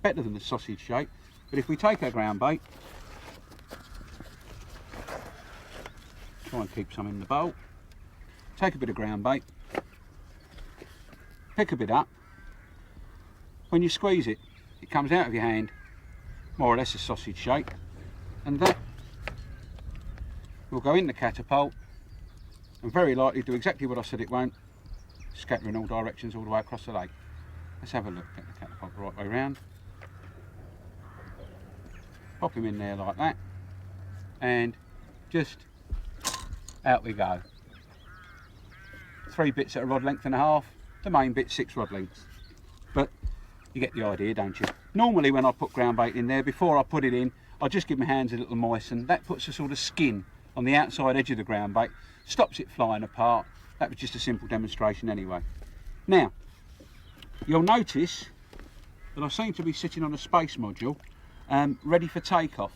better than the sausage shape. But if we take our ground bait, try and keep some in the bowl, take a bit of ground bait, pick a bit up. When you squeeze it, it comes out of your hand, more or less a sausage shape, and that will go in the catapult and very likely do exactly what I said it won't, scatter in all directions all the way across the lake. Let's have a look. Get the catapult the right way round. Pop him in there like that, and just out we go. 3 bits at a rod length and a half, the main bit 6 rod lengths. But you get the idea, don't you? Normally when I put ground bait in there, before I put it in, I just give my hands a little moisten. That puts a sort of skin on the outside edge of the ground bait, stops it flying apart. That was just a simple demonstration anyway. Now, you'll notice that I seem to be sitting on a space module ready for takeoff.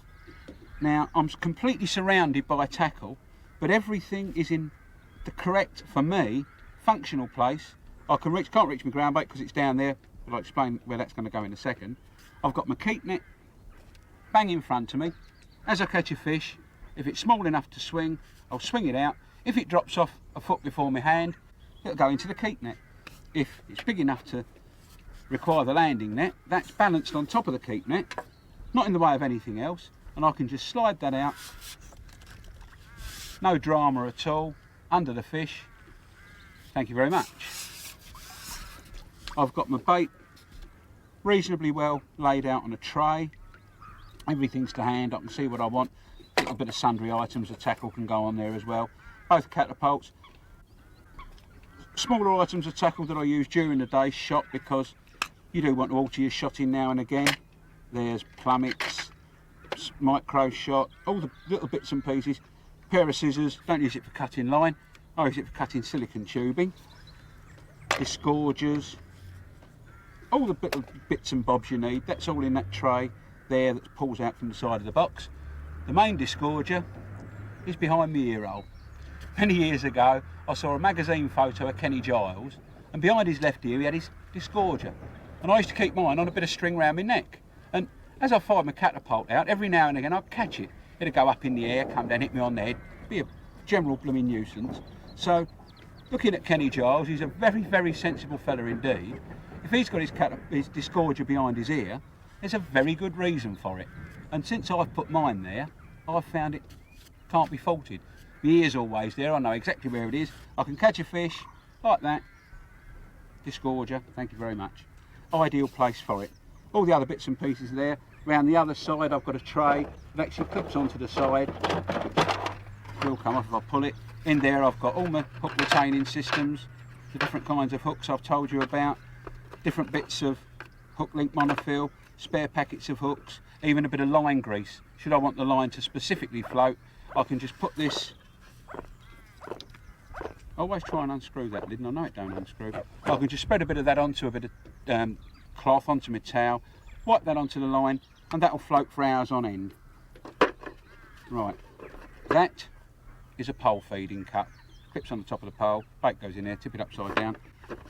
Now, I'm completely surrounded by tackle, but everything is in the correct, for me, functional place. I can't reach my ground bait because it's down there, but I'll explain where that's going to go in a second. I've got my keep net bang in front of me. As I catch a fish, if it's small enough to swing, I'll swing it out. If it drops off a foot before my hand, it'll go into the keep net. If it's big enough to require the landing net, that's balanced on top of the keep net, not in the way of anything else, and I can just slide that out. No drama at all, under the fish. Thank you very much. I've got my bait reasonably well laid out on a tray. Everything's to hand, I can see what I want. A little bit of sundry items of tackle can go on there as well. Both catapults. Smaller items of tackle that I use during the day, shot, because you do want to alter your shotting now and again. There's plummets, micro shot, all the little bits and pieces. Pair of scissors, don't use it for cutting line, I use it for cutting silicone tubing. Disgorgers, all the bits and bobs you need, that's all in that tray there that pulls out from the side of the box. The main disgorger is behind my ear hole. Many years ago I saw a magazine photo of Kenny Giles, and behind his left ear he had his disgorger, and I used to keep mine on a bit of string round my neck, and as I fired my catapult out, every now and again I'd catch it. It'd go up in the air, come down, hit me on the head, be a general blooming nuisance. So looking at Kenny Giles, he's a very, very sensible fella indeed. If he's got his disgorger behind his ear, there's a very good reason for it. And since I've put mine there, I've found it can't be faulted. The ear's always there, I know exactly where it is. I can catch a fish like that. Disgorger, thank you very much. Ideal place for it. All the other bits and pieces there. Round the other side I've got a tray that actually clips onto the side. It will come off if I pull it. In there I've got all my hook retaining systems, the different kinds of hooks I've told you about, different bits of hook link monofill, spare packets of hooks, even a bit of line grease. Should I want the line to specifically float, I can just put this. I always try and unscrew that lid, and I know it don't unscrew. I can just spread a bit of that onto a bit of cloth, onto my towel, wipe that onto the line, and that'll float for hours on end. Right, that is a pole feeding cup. Clips on the top of the pole, bait goes in there, tip it upside down.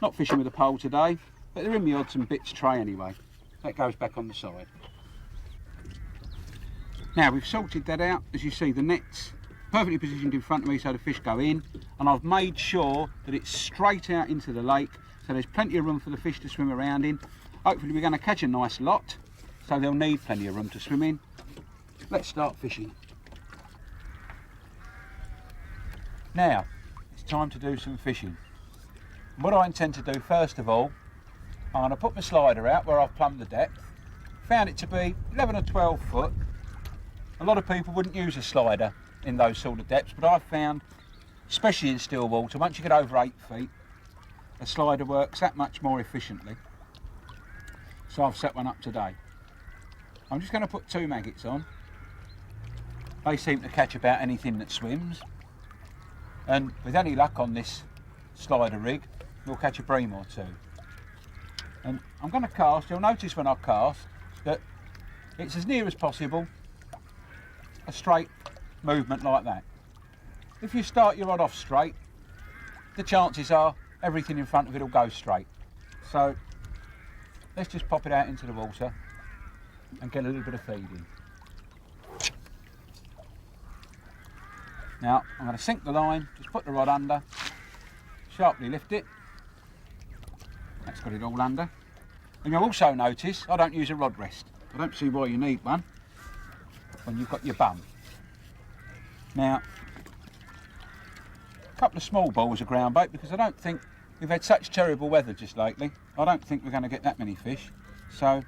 Not fishing with a pole today, but they're in the odds and bits tray anyway. That goes back on the side. Now we've sorted that out. As you see, the net's perfectly positioned in front of me so the fish go in, and I've made sure that it's straight out into the lake so there's plenty of room for the fish to swim around in. Hopefully we're going to catch a nice lot, so they'll need plenty of room to swim in. Let's start fishing. Now it's time to do some fishing. What I intend to do first of all, I'm going to put my slider out where I've plumbed the depth. Found it to be 11 or 12 foot. A lot of people wouldn't use a slider in those sort of depths, but I've found, especially in still water, once you get over 8 feet, a slider works that much more efficiently. So I've set one up today. I'm just going to put 2 maggots on. They seem to catch about anything that swims, and with any luck on this slider rig, we'll catch a bream or 2. And I'm going to cast, you'll notice when I cast that it's as near as possible a straight movement like that. If you start your rod off straight, the chances are everything in front of it will go straight. So let's just pop it out into the water and get a little bit of feed in. Now I'm going to sink the line, just put the rod under, sharply lift it. That's got it all under. And you'll also notice I don't use a rod rest. I don't see why you need one when you've got your bum. Now, a couple of small balls of ground bait, because I don't think we've had such terrible weather just lately. I don't think we're going to get that many fish. So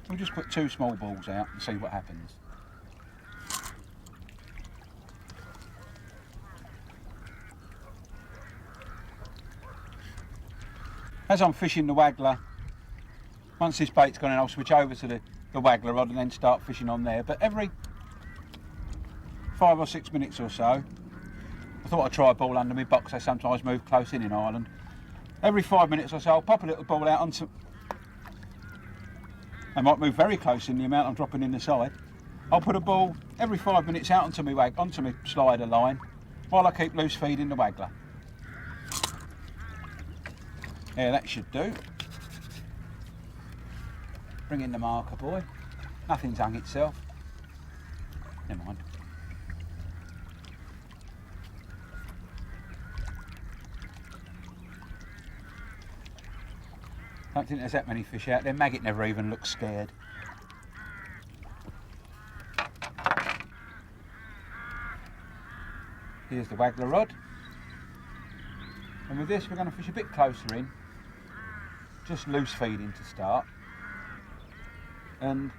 we'll just put 2 small balls out and see what happens. As I'm fishing the waggler, once this bait's gone in, I'll switch over to the waggler rod and then start fishing on there. But every 5 or 6 minutes or so, I thought I'd try a ball under my box. I sometimes move close in Ireland. Every 5 minutes or so, I'll pop a little ball out onto. I might move very close in the amount I'm dropping in the side. I'll put a ball every 5 minutes out onto my slider line while I keep loose feeding the waggler. Yeah, that should do. Bring in the marker, boy. Nothing's hung itself. Never mind. Don't think there's that many fish out there. Maggot never even looks scared. Here's the waggler rod. And with this we're going to fish a bit closer in. Just loose feeding to start. And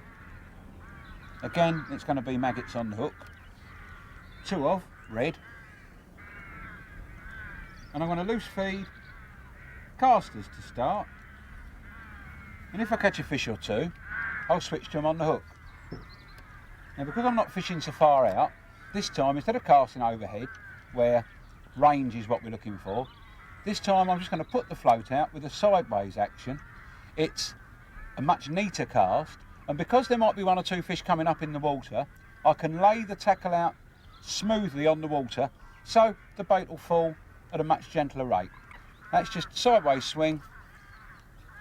again, it's going to be maggots on the hook. 2 of red. And I'm going to loose feed casters to start. And if I catch a fish or 2, I'll switch to them on the hook. Now because I'm not fishing so far out, this time instead of casting overhead, where range is what we're looking for, this time I'm just going to put the float out with a sideways action. It's a much neater cast, and because there might be 1 or 2 fish coming up in the water, I can lay the tackle out smoothly on the water so the bait will fall at a much gentler rate. That's just sideways swing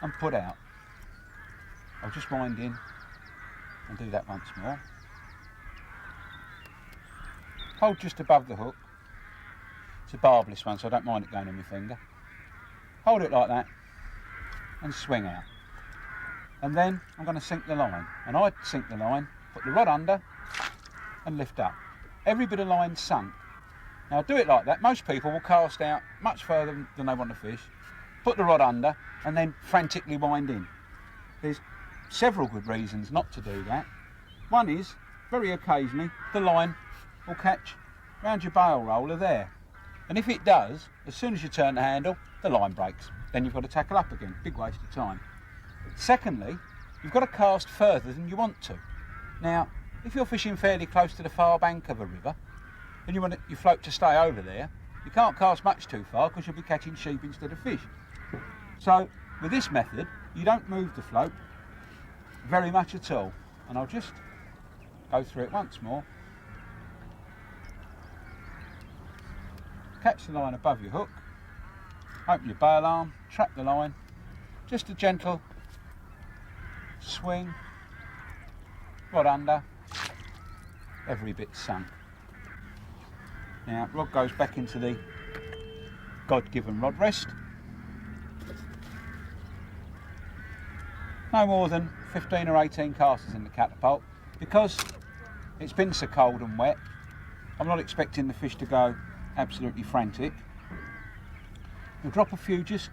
and put out. I'll just wind in and do that once more. Hold just above the hook. It's a barbless one, so I don't mind it going on my finger. Hold it like that and swing out. And then I'm going to sink the line. And I'd sink the line, put the rod under and lift up. Every bit of line sunk. Now I do it like that. Most people will cast out much further than they want to fish, put the rod under and then frantically wind in. There's several good reasons not to do that. One is, very occasionally, the line will catch round your bail roller there. And if it does, as soon as you turn the handle, the line breaks. Then you've got to tackle up again. Big waste of time. Secondly, you've got to cast further than you want to. Now, if you're fishing fairly close to the far bank of a river, and you want your float to stay over there, you can't cast much too far because you'll be catching sheep instead of fish. So, with this method, you don't move the float very much at all. And I'll just go through it once more. Catch the line above your hook, open your bail arm, trap the line, just a gentle swing, rod under, every bit sunk. Now rod goes back into the God-given rod rest. No more than 15 or 18 casters in the Catapult. Because it's been so cold and wet, I'm not expecting the fish to go absolutely frantic. We'll drop a few just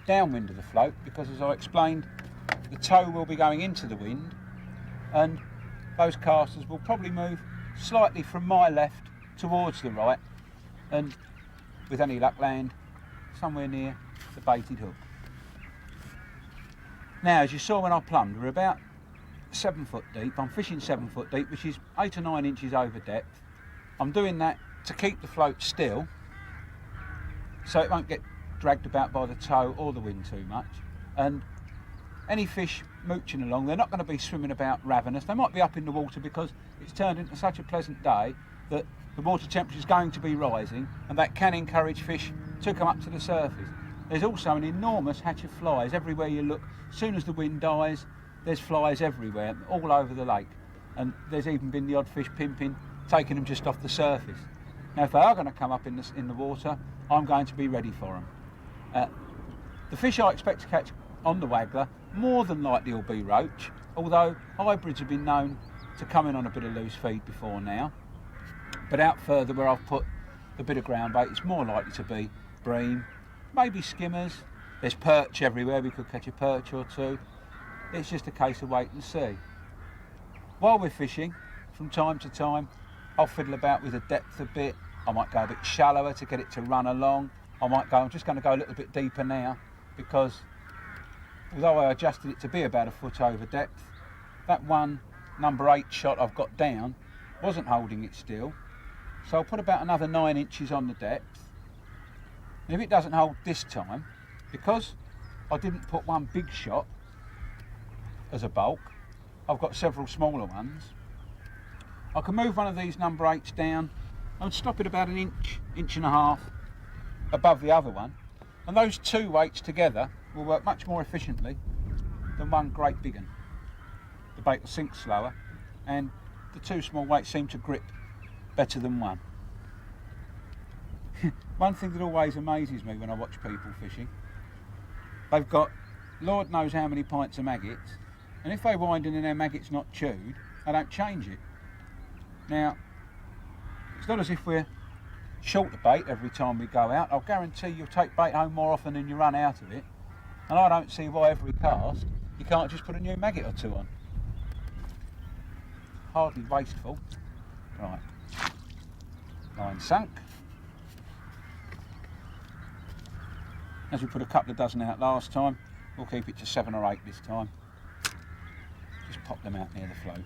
downwind of the float because, as I explained, the tow will be going into the wind and those casters will probably move slightly from my left towards the right and, with any luck, land somewhere near the baited hook. Now, as you saw when I plumbed, we're about 7 foot deep. I'm fishing 7 foot deep, which is 8 or 9 inches over depth. I'm doing that to keep the float still so it won't get dragged about by the tow or the wind too much. And any fish mooching along, they're not going to be swimming about ravenous. They might be up in the water because it's turned into such a pleasant day that the water temperature is going to be rising, and that can encourage fish to come up to the surface. There's also an enormous hatch of flies everywhere you look. As soon as the wind dies, there's flies everywhere, all over the lake. And there's even been the odd fish pimping, taking them just off the surface. Now, if they are going to come up in the water, I'm going to be ready for them. The fish I expect to catch on the waggler more than likely will be roach, although hybrids have been known to come in on a bit of loose feed before now. But out further where I've put a bit of ground bait, it's more likely to be bream, maybe skimmers. There's perch everywhere, we could catch a perch or two. It's just a case of wait and see. While we're fishing, from time to time, I'll fiddle about with the depth a bit. I might go a bit shallower to get it to run along. I'm just going to go a little bit deeper now because although I adjusted it to be about a foot over depth, that one number 8 shot I've got down wasn't holding it still. So I'll put about another 9 inches on the depth. And if it doesn't hold this time, because I didn't put one big shot as a bulk, I've got several smaller ones. I can move one of these number 8s down and stop it about an inch and a half above the other one, and those two weights together will work much more efficiently than one great big one. The bait will sink slower and the two small weights seem to grip better than one. One thing that always amazes me when I watch people fishing, they've got Lord knows how many pints of maggots, and if they wind in and their maggot's not chewed, they don't change it. Now, it's not as if we're short of bait every time we go out. I'll guarantee you'll take bait home more often than you run out of it, and I don't see why every cast you can't just put a new maggot or two on. Hardly wasteful. Right, line sunk. As we put a couple of dozen out last time, we'll keep it to 7 or 8 this time. Just pop them out near the float.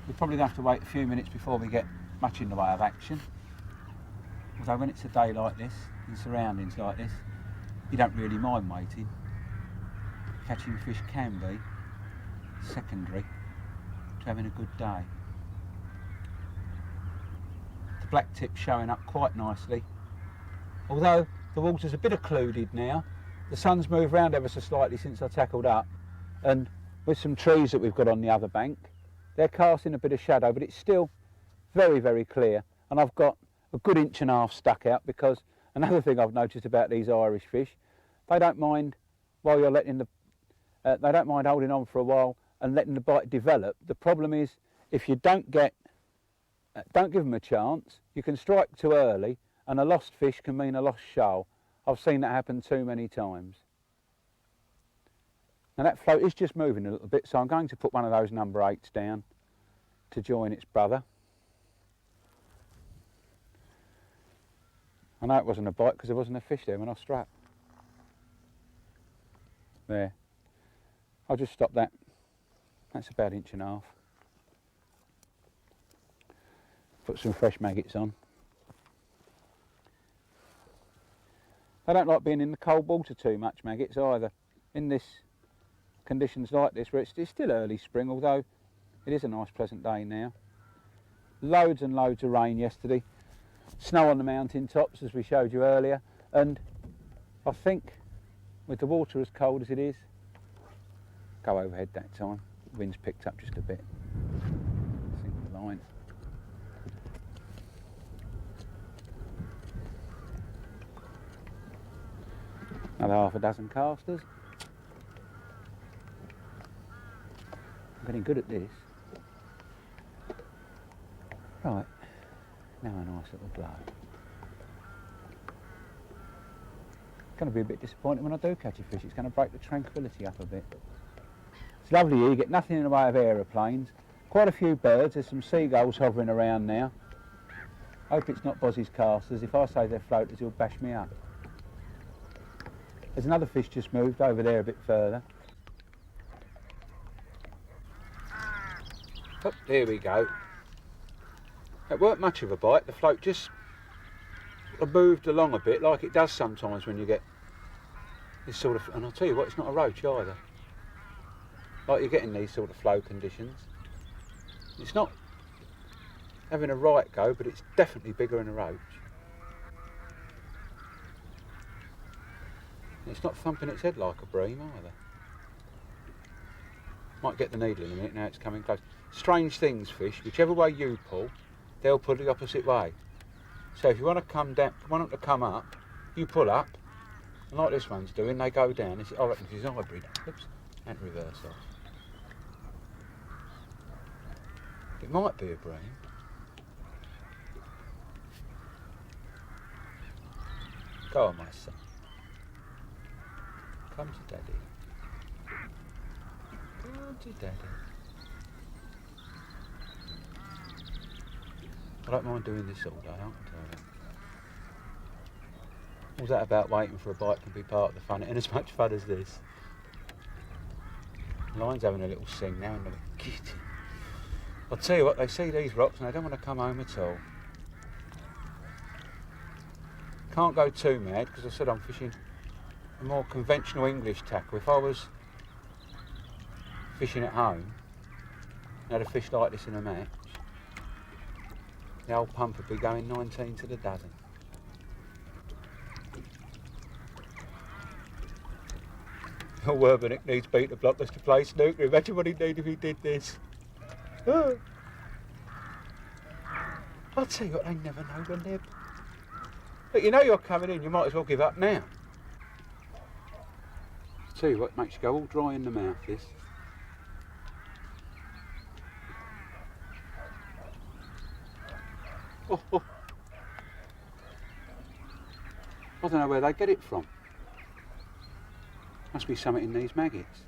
We'll probably have to wait a few minutes before we get much in the way of action. Although when it's a day like this, in surroundings like this, you don't really mind waiting. Catching fish can be secondary to having a good day. The black tip's showing up quite nicely. Although the water's a bit occluded now, the sun's moved round ever so slightly since I tackled up, and with some trees that we've got on the other bank, they're casting a bit of shadow, but it's still very, very clear, and I've got a good 1.5 inches stuck out because another thing I've noticed about these Irish fish, they don't mind while you're letting they don't mind holding on for a while and letting the bite develop. The problem is if you don't give them a chance, you can strike too early, and a lost fish can mean a lost shoal. I've seen that happen too many times. Now that float is just moving a little bit, so I'm going to put one of those number 8s down to join its brother. I know it wasn't a bite because there wasn't a fish there when I strapped. There. I'll just stop that. That's about 1.5 inches. Put some fresh maggots on. They don't like being in the cold water too much, maggots, either. In this conditions like this, where it's still early spring, although it is a nice pleasant day now. Loads and loads of rain yesterday. Snow on the mountain tops, as we showed you earlier, and I think with the water as cold as it is. Go overhead that time. Wind's picked up just a bit. Sink the line. Another half a dozen casters. I'm getting good at this. Right, now a nice little blow. It's going to be a bit disappointing when I do catch a fish. It's going to break the tranquility up a bit. It's lovely here, you get nothing in the way of aeroplanes. Quite a few birds, there's some seagulls hovering around now. Hope it's not Bozzy's casters. If I say they're floaters, he'll bash me up. There's another fish just moved over there a bit further. Oh, there we go. It weren't much of a bite, the float just moved along a bit like it does sometimes when you get this sort of, and I'll tell you what, it's not a roach either. Like you're getting these sort of flow conditions. It's not having a right go, but it's definitely bigger than a roach. It's not thumping its head like a bream either. Might get the needle in a minute now it's coming close. Strange things, fish, whichever way you pull, they'll pull the opposite way. So if you want to come down, want them to come up, you pull up, and like this one's doing, they go down. I reckon this is a hybrid. Oops, and reverse off. It might be a bream. Go on, my son. Come to daddy. Come to daddy. I don't mind doing this all day, I can tell you. All that about waiting for a bite can be part of the fun. It ain't as much fun as this. The line's having a little sing now and they're getting. I'll tell you what, they see these rocks and they don't want to come home at all. Can't go too mad because I said I'm fishing a more conventional English tackle. If I was fishing at home and had a fish like this in a match, the old pump would be going 19 to the dozen. Oh, Werbenek needs Peter Blockers to play snooker. Imagine what he'd need if he did this. Oh. I'll tell you what, they never know when they're... But you know you're coming in, you might as well give up now. I'll tell you what makes you go all dry in the mouth, this. Oh, oh. I don't know where they get it from. Must be something in these maggots.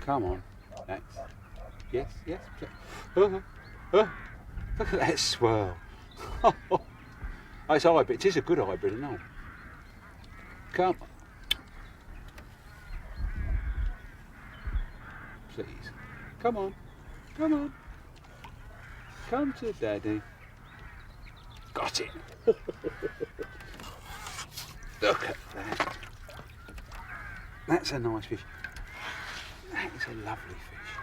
Come on, that's... Yes, yes. Look at that swirl. Oh, it's a hybrid. It is a good hybrid, isn't it? Come on. Please. Come on. Come on. Come to daddy. Got it. Look at that. That's a nice fish. That is a lovely fish.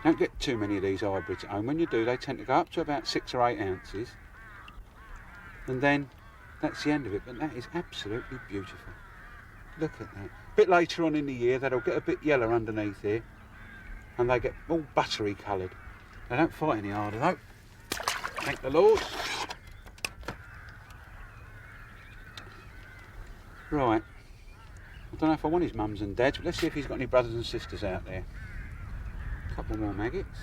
Don't get too many of these hybrids at home. When you do, they tend to go up to about 6 or 8 ounces. And then that's the end of it. But that is absolutely beautiful. Look at that. A bit later on in the year, that'll get a bit yellow underneath here. And they get all buttery coloured. They don't fight any harder though. Thank the Lord. Right. I don't know if I want his mums and dads, but let's see if he's got any brothers and sisters out there. A couple more maggots.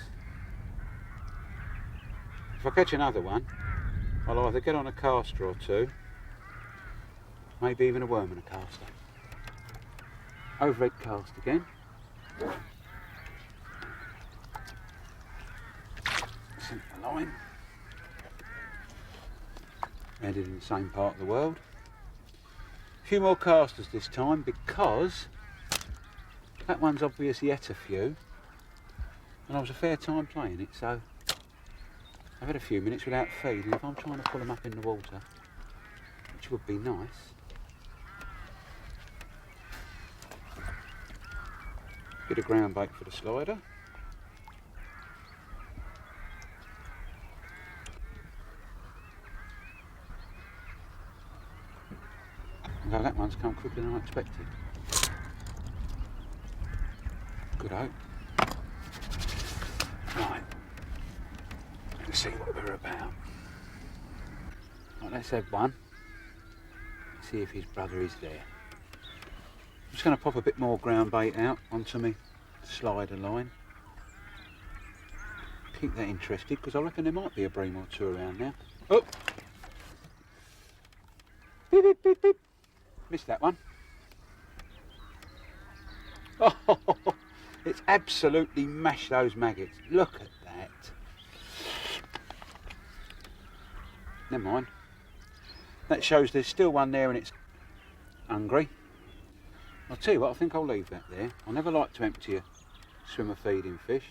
If I catch another one, I'll either get on a caster or two, maybe even a worm and a caster. Overhead cast again. Sink the line. Headed in the same part of the world. A few more casters this time because that one's obviously ate a few and I was a fair time playing it, so I've had a few minutes without feed, and if I'm trying to pull them up in the water, which would be nice, bit of ground bait for the slider. Although that one's come quicker than I expected. Good hope. Right, let's see what we're about. Right, let's have one. See if his brother is there. I'm just going to pop a bit more ground bait out onto my slider line. Keep that interested because I reckon there might be a bream or two around now. Oh! Beep, beep, beep, beep. Missed that one. Oh, it's absolutely mashed those maggots. Look at that. Never mind. That shows there's still one there and it's hungry. I'll tell you what, I think I'll leave that there. I never like to empty a swimmer feeding fish.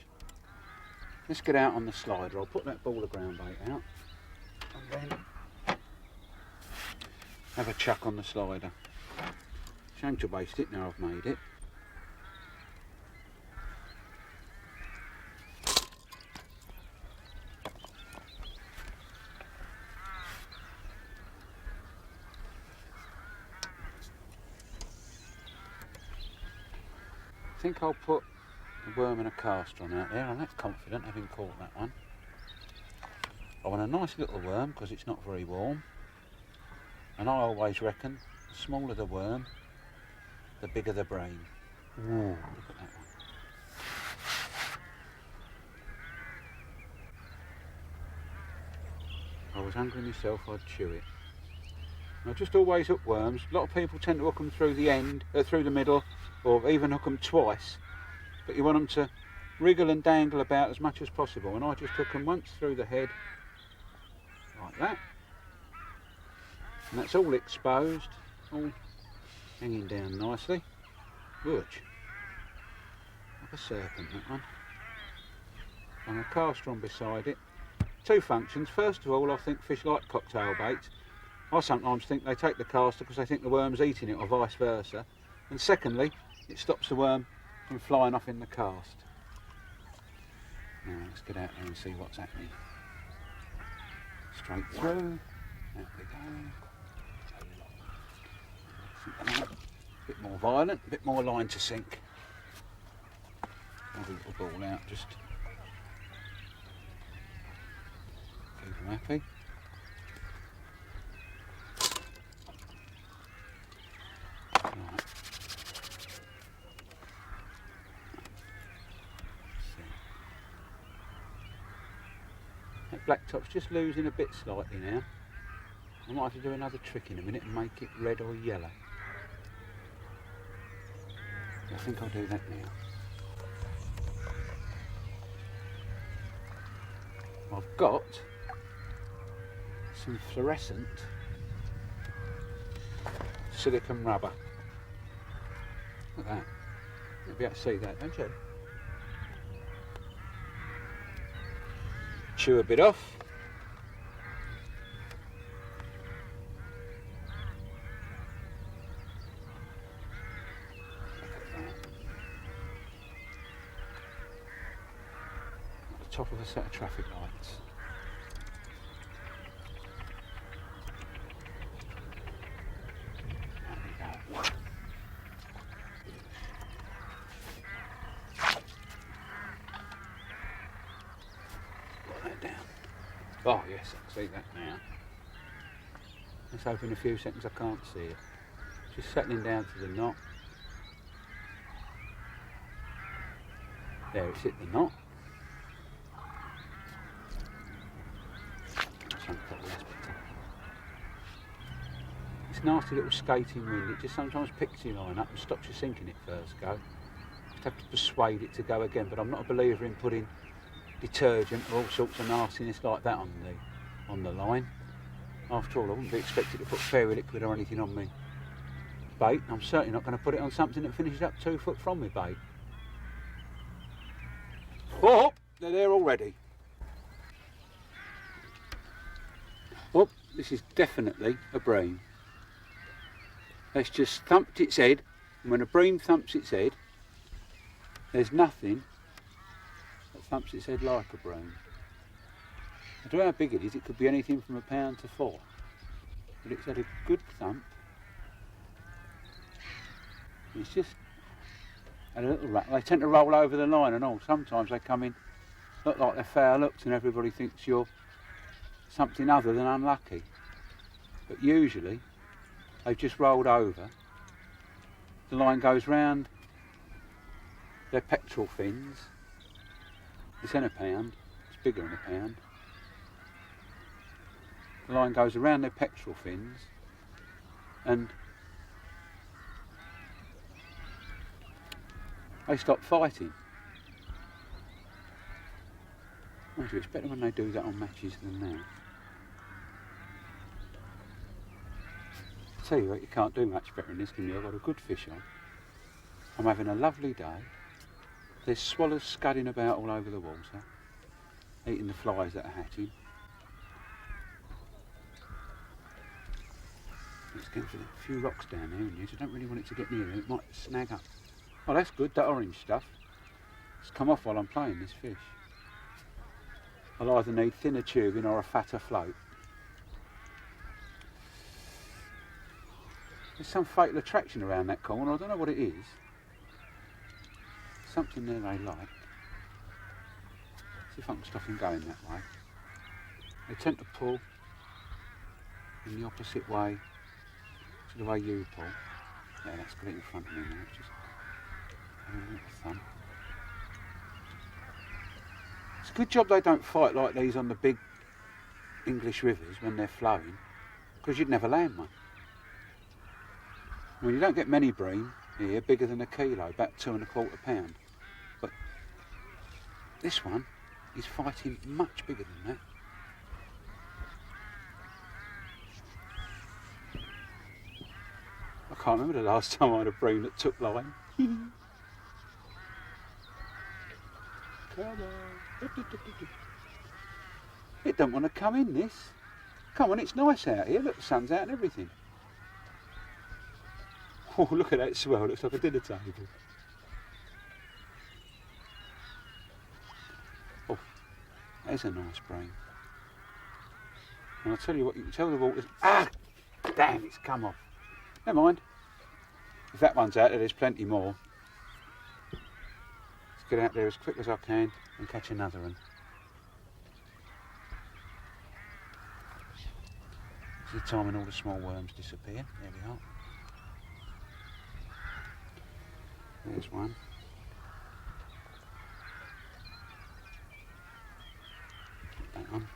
Let's get out on the slider. I'll put that ball of ground bait out and then have a chuck on the slider. Shame to waste it now I've made it. I think I'll put a worm and a cast on out there. I'm that confident having caught that one. I want a nice little worm because it's not very warm. And I always reckon the smaller the worm, the bigger the brain. Ooh, look at that one. If I was hungry myself, I'd chew it. I just always hook worms. A lot of people tend to hook them through the end, through the middle, or even hook them twice. But you want them to wriggle and dangle about as much as possible. And I just hook them once through the head, like that. And that's all exposed, all hanging down nicely. Watch. Like a serpent, that one. And a caster on beside it. Two functions. First of all, I think fish like cocktail baits. I sometimes think they take the caster because they think the worm's eating it or vice versa. And secondly, it stops the worm from flying off in the cast. Now let's get out there and see what's happening. Straight through. There we go. A bit more violent, a bit more line to sink. Have a little ball out, just keep them happy. Right. That black top's just losing a bit slightly now. I might have to do another trick in a minute and make it red or yellow. I think I'll do that now. I've got some fluorescent silicone rubber. Look at that. You'll be able to see that, don't you? Chew a bit off. Top of a set of traffic lights. There we go. Put that down. Oh yes, I can see that now. Let's hope in a few seconds I can't see it. Just settling down to the knot. There, it's hit the knot. It's nasty little skating wind. It just sometimes picks your line up and stops you sinking it first go. Just have to persuade it to go again, but I'm not a believer in putting detergent or all sorts of nastiness like that on the line. After all, I wouldn't be expected to put fairy liquid or anything on me bait. I'm certainly not going to put it on something that finishes up 2 foot from me bait. Oh, they're there already. Oh, this is definitely a bream. It's just thumped its head, and when a bream thumps its head, there's nothing that thumps its head like a bream. I don't know how big it is, it could be anything from £1 to 4, but it's had a good thump, It's just a little rat. They tend to roll over the line and all. Sometimes they come in, look like they're fair looked, and everybody thinks you're something other than unlucky. But usually they've just rolled over. The line goes round their pectoral fins. It's in a pound. It's bigger than a pound. The line goes around their pectoral fins, and they stop fighting. Mind you, it's better when they do that on matches than now. I tell you what, you can't do much better than this, can you? I've got a good fish on. I'm having a lovely day. There's swallows scudding about all over the water, eating the flies that are hatching. Let's get for a few rocks down there, and I don't really want it to get near it. It might snag up. Oh, that's good, that orange stuff. It's come off while I'm playing this fish. I'll either need thinner tubing or a fatter float. There's some fatal attraction around that corner, I don't know what it is. Something there they like. See if I can stop them going that way. They tend to pull in the opposite way to the way you pull. Yeah, that's got it in front of me now. Just having a little fun. It's a good job they don't fight like these on the big English rivers when they're flowing, because you'd never land one. Well, you don't get many bream here bigger than a kilo, about 2 1/4 pound. But this one is fighting much bigger than that. I can't remember the last time I had a bream that took line. Come on. It don't want to come in, this. Come on, it's nice out here. Look, the sun's out and everything. Oh, look at that swell. It looks like a dinner table. Oh, there's a nice bream. And I'll tell you what, you can tell the water's... Ah! Damn, it's come off. Never mind. If that one's out there, there's plenty more. Let's get out there as quick as I can and catch another one. It's the time when all the small worms disappear. There we are. There's one. Put that on.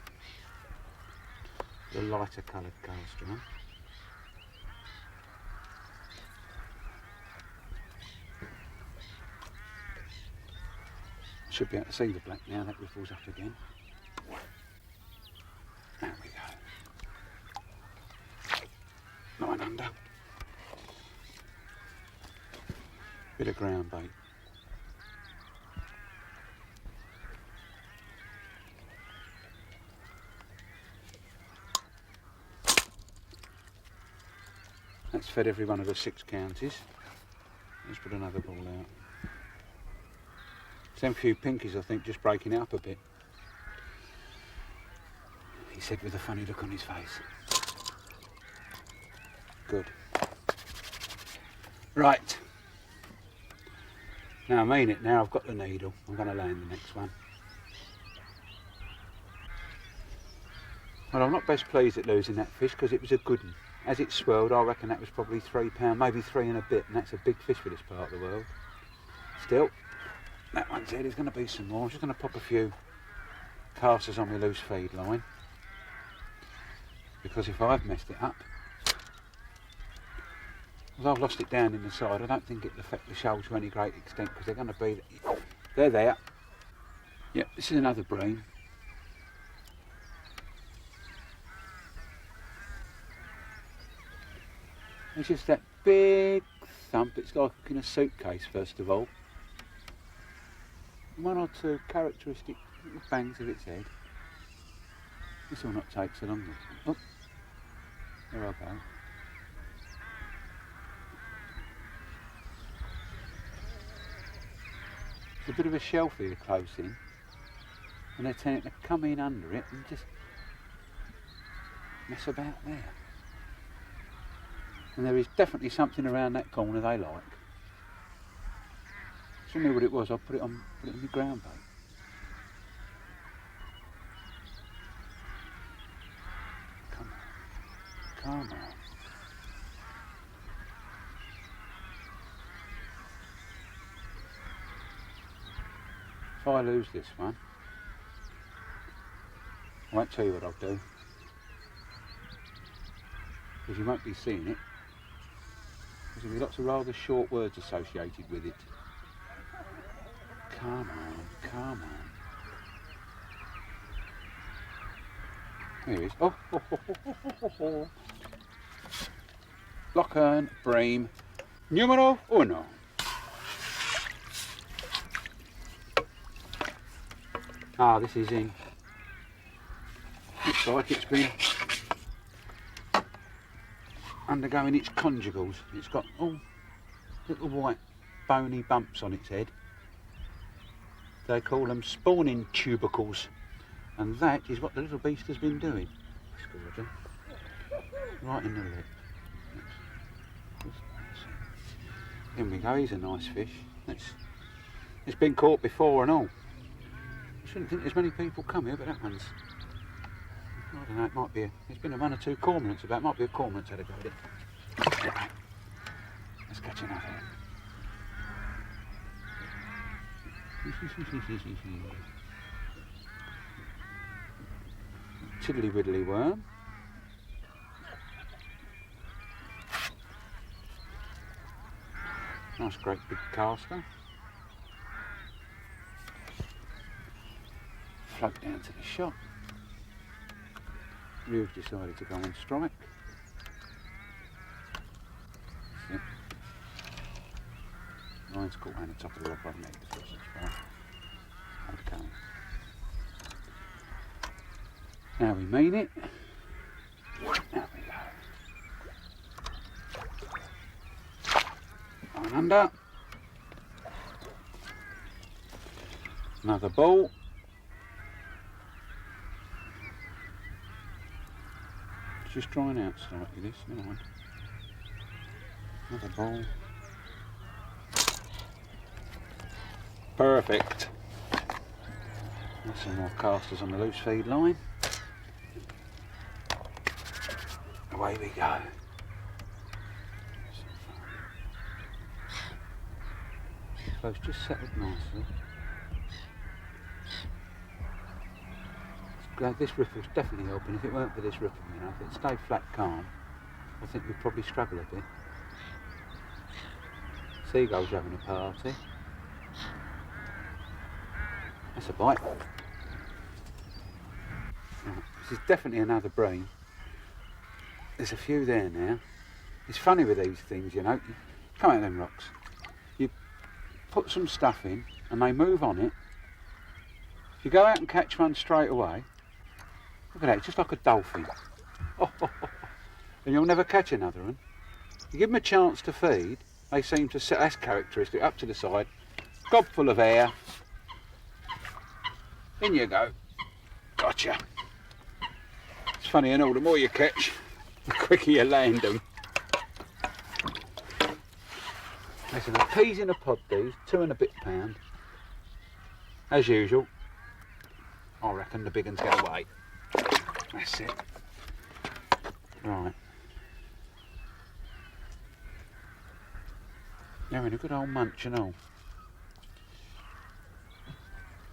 The lighter coloured caster on. Should be able to see the black now, that ripples up again. There we go. 9 under. Bit of ground bait. That's fed every one of the 6 counties. Let's put another ball out. Some few pinkies, I think, just breaking it up a bit. He said with a funny look on his face. Good. Right. Now I mean it, now I've got the needle. I'm going to land the next one. Well, I'm not best pleased at losing that fish because it was a good one. As it swelled, I reckon that was probably £3, maybe 3 and a bit, and that's a big fish for this part of the world. Still, that one's there, there's going to be some more. I'm just going to pop a few casters on my loose feed line, because if I've messed it up, although I've lost it down in the side, I don't think it'll affect the shoal to any great extent, because they're going to be, they're there. Yep, this is another bream. It's just that big thump. It's like in a suitcase, first of all. 1 or 2 characteristic little bangs of its head. This will not take so long. Oh, there I go. It's a bit of a shelf here close in, and they're tending to come in under it and just mess about there. And there is definitely something around that corner they like. If I knew what it was, I'd put it on the ground bait. Come on. If I lose this one, I won't tell you what I'll do, because you won't be seeing it. There'll be lots of rather short words associated with it. Come on, come on. Here he is. Oh, oh, oh, oh, oh, oh, oh. Lochern Bream numero uno. Ah, this is in. Looks like it's been undergoing its conjugals. It's got all little white bony bumps on its head. They call them spawning tubercles, and that is what the little beast has been doing. Gorgeous. Right in the lip. Here we go, he's a nice fish. It's been caught before and all. I shouldn't think there's many people come here, but that one's, I don't know, it might be there's been one or two cormorants about, it might be a cormorant's had a go at it. Right. Let's catch another. Tiddly widdly worm. Nice great big caster. Float down to the shop. You've decided to go on strike. That's it. Line's caught around the top of the rock, I've made the first strike. Okay. Now we mean it. There we go. On under. Another ball. It's just drying out slightly this, never mind. Another ball. Perfect. There's some more casters on the loose feed line. Away we go. So it's just settled nicely. This ripple's definitely helping. If it weren't for this ripple, you know, if it stayed flat calm, I think we'd probably struggle a bit. Seagull's having a party. That's a bite. Right, this is definitely another bream. There's a few there now. It's funny with these things, you know. You come out of them rocks, you put some stuff in and they move on it. If you go out and catch one straight away, look at that, it's just like a dolphin. Oh, oh, oh. And you'll never catch another one. You give them a chance to feed, they seem to set, that's characteristic, up to the side, gob full of air. In you go. Gotcha. It's funny, and all the more you catch, the quicker you land them. Listen, a peas in a pod these, 2 and a bit pound. As usual, I reckon the big ones get away. That's it. Right. They're in a good old munch and all.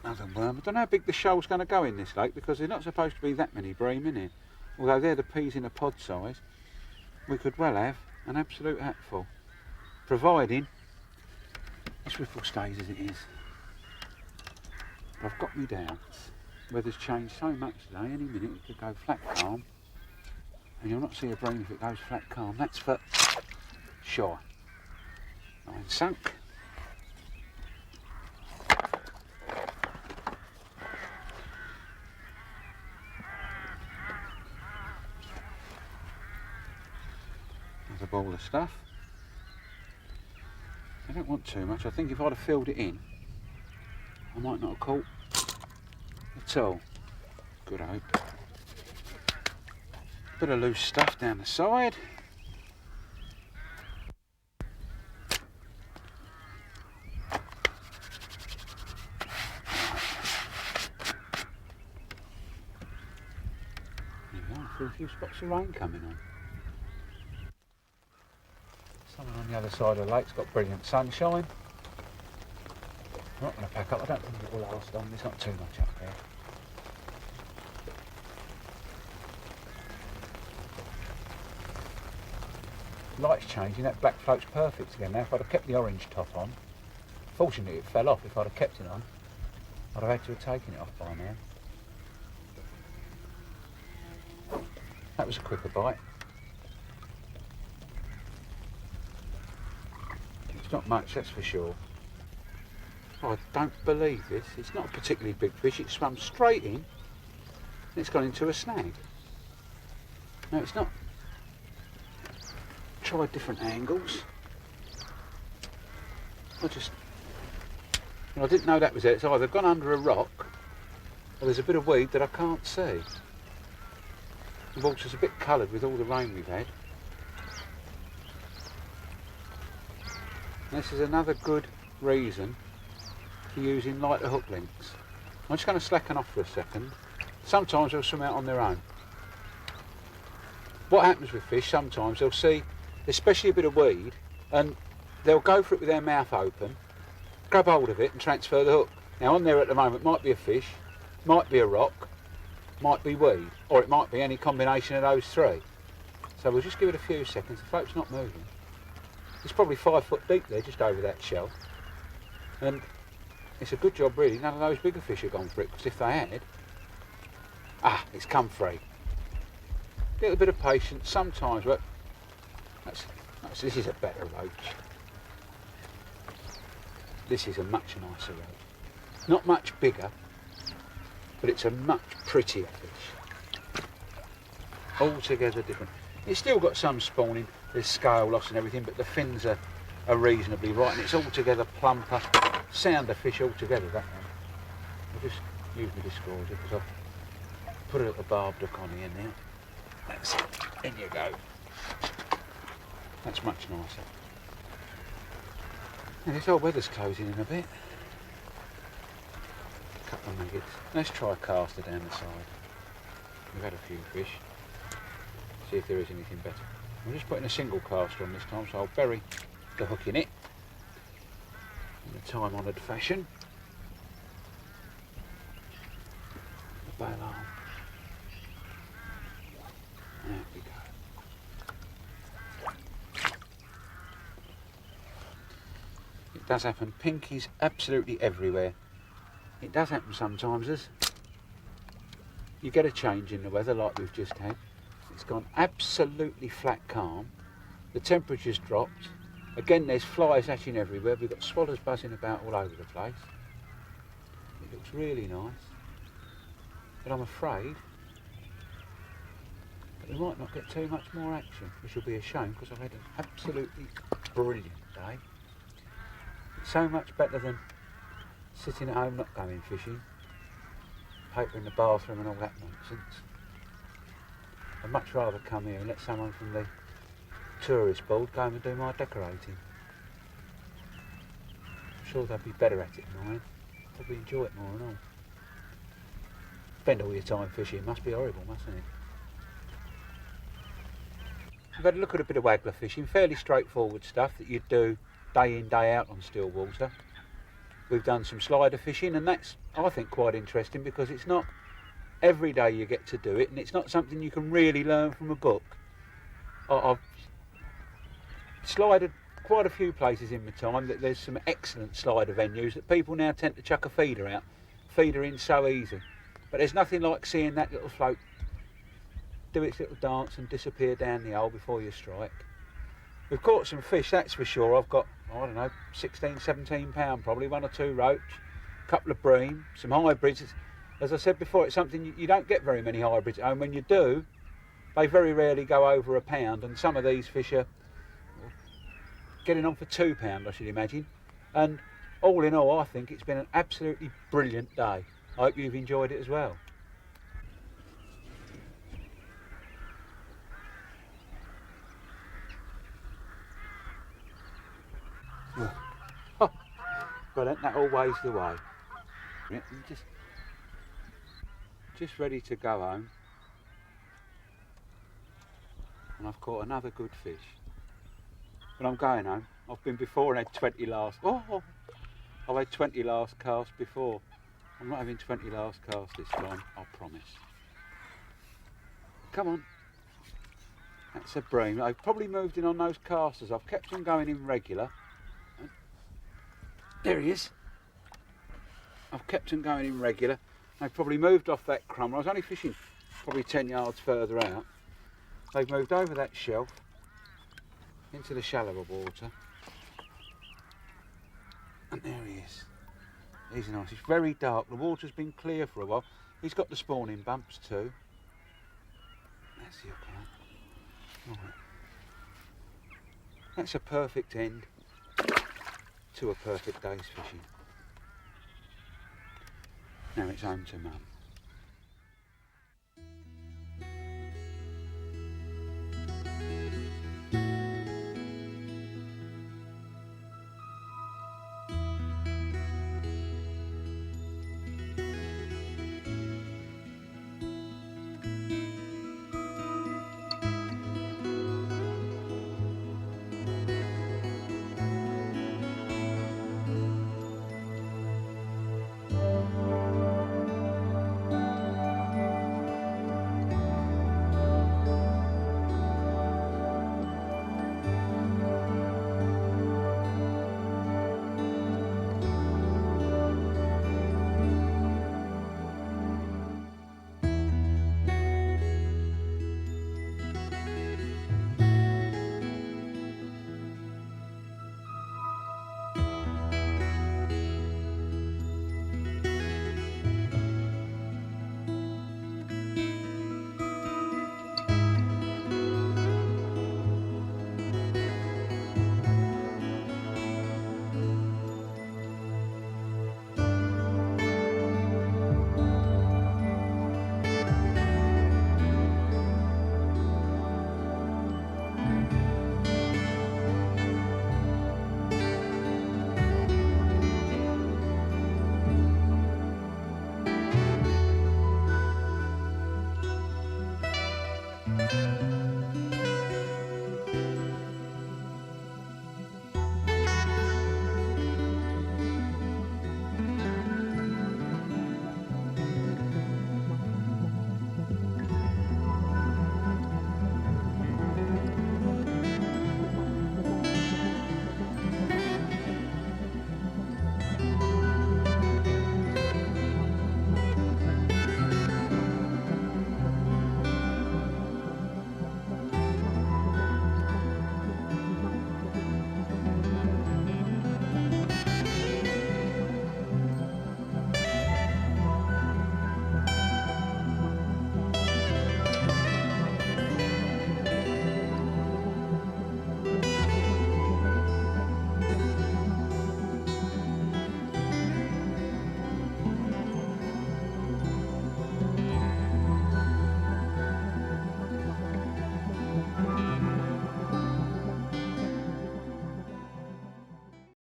Another worm. I don't know how big the shoal's going to go in this lake because there's not supposed to be that many bream in here. Although they're the peas in a pod size, we could well have an absolute hatful. Providing this ripple stays as it is. But I've got me doubts. Weather's changed so much today, any minute it could go flat calm. And you'll not see a bream if it goes flat calm. That's for sure. Line sunk. Another ball of stuff. I don't want too much. I think if I'd have filled it in, I might not have caught at all. Good hope. Bit of loose stuff down the side. few spots of rain coming on. Someone on the other side of the lake's got brilliant sunshine. I'm not going to pack up, I don't think it will last long, there's not too much up there. Light's changing, that black float's perfect again now. If I'd have kept the orange top on, fortunately it fell off. If I'd have kept it on, I'd have had to have taken it off by now. That was a quicker bite. It's not much, that's for sure. Oh, I don't believe this. It's not a particularly big fish. It swam straight in and it's gone into a snag. No, it's not. Tried different angles. I didn't know that was it. It's either gone under a rock or there's a bit of weed that I can't see. The water's a bit coloured with all the rain we've had. This is another good reason for using lighter hook lengths. I'm just going to slacken off for a second. Sometimes they'll swim out on their own. What happens with fish, sometimes they'll see, especially a bit of weed, and they'll go for it with their mouth open, grab hold of it and transfer the hook. Now on there at the moment might be a fish, might be a rock, might be weed, or it might be any combination of those three. So we'll just give it a few seconds. The float's not moving. It's probably 5 foot deep there, just over that shell. And it's a good job really, none of those bigger fish have gone for it, because if they had, it's come free. A little bit of patience sometimes, but this is a better roach. This is a much nicer roach. Not much bigger, but it's a much prettier fish. Altogether different. It's still got some spawning, there's scale loss and everything, but the fins are reasonably right, and it's altogether plumper, sounder fish altogether, that one. I'll just use my discorder because I've put a little barbed hook on here now. That's it, in you go. That's much nicer. Now this old weather's closing in a bit. A couple of nuggets. Let's try a caster down the side. We've had a few fish. See if there is anything better. I'm just putting a single caster on this time, so I'll bury the hook in it in a time-honoured fashion. The bail arm. There we go. It does happen. Pinkies absolutely everywhere. It does happen sometimes as you get a change in the weather like we've just had. It's gone absolutely flat calm. The temperature's dropped. Again, there's flies hatching everywhere. We've got swallows buzzing about all over the place. It looks really nice. But I'm afraid that we might not get too much more action, which will be a shame because I've had an absolutely brilliant day. It's so much better than sitting at home not going fishing, paper in the bathroom and all that nonsense. I'd much rather come here and let someone from the tourist board go and do my decorating. I'm sure they'd be better at it than I am. Probably enjoy it more and all. Spend all your time fishing, must be horrible, mustn't it? I've had a look at a bit of waggler fishing, fairly straightforward stuff that you'd do day in, day out on Stillwater. We've done some slider fishing, and that's, I think, quite interesting because it's not every day you get to do it, and it's not something you can really learn from a book. I've slided quite a few places in my time that there's some excellent slider venues that people now tend to chuck a feeder out. Feeder in so easy. But there's nothing like seeing that little float do its little dance and disappear down the hole before you strike. We've caught some fish, that's for sure. I've got, I don't know, 16, 17 pound probably, 1 or 2 roach, a couple of bream, some hybrids. As I said before, it's something you don't get very many hybrids at home. When you do, they very rarely go over £1, and some of these fish are getting on for £2, I should imagine. And all in all, I think it's been an absolutely brilliant day. I hope you've enjoyed it as well. But ain't that always the way? Just ready to go home. and I've caught another good fish. But I'm going home. I've been before and had 20 last. Oh, I've had 20 last cast before. I'm not having 20 last cast this time, I promise. Come on. That's a bream. I've probably moved in on those casters. I've kept them going in regular. There he is. I've kept them going in regular. They've probably moved off that crumb. I was only fishing probably 10 yards further out. They've moved over that shelf into the shallower water. And there he is. He's nice. It's very dark. The water's been clear for a while. He's got the spawning bumps too. That's the hook out. Right. That's a perfect end to a perfect day's fishing. Now it's home to Mum.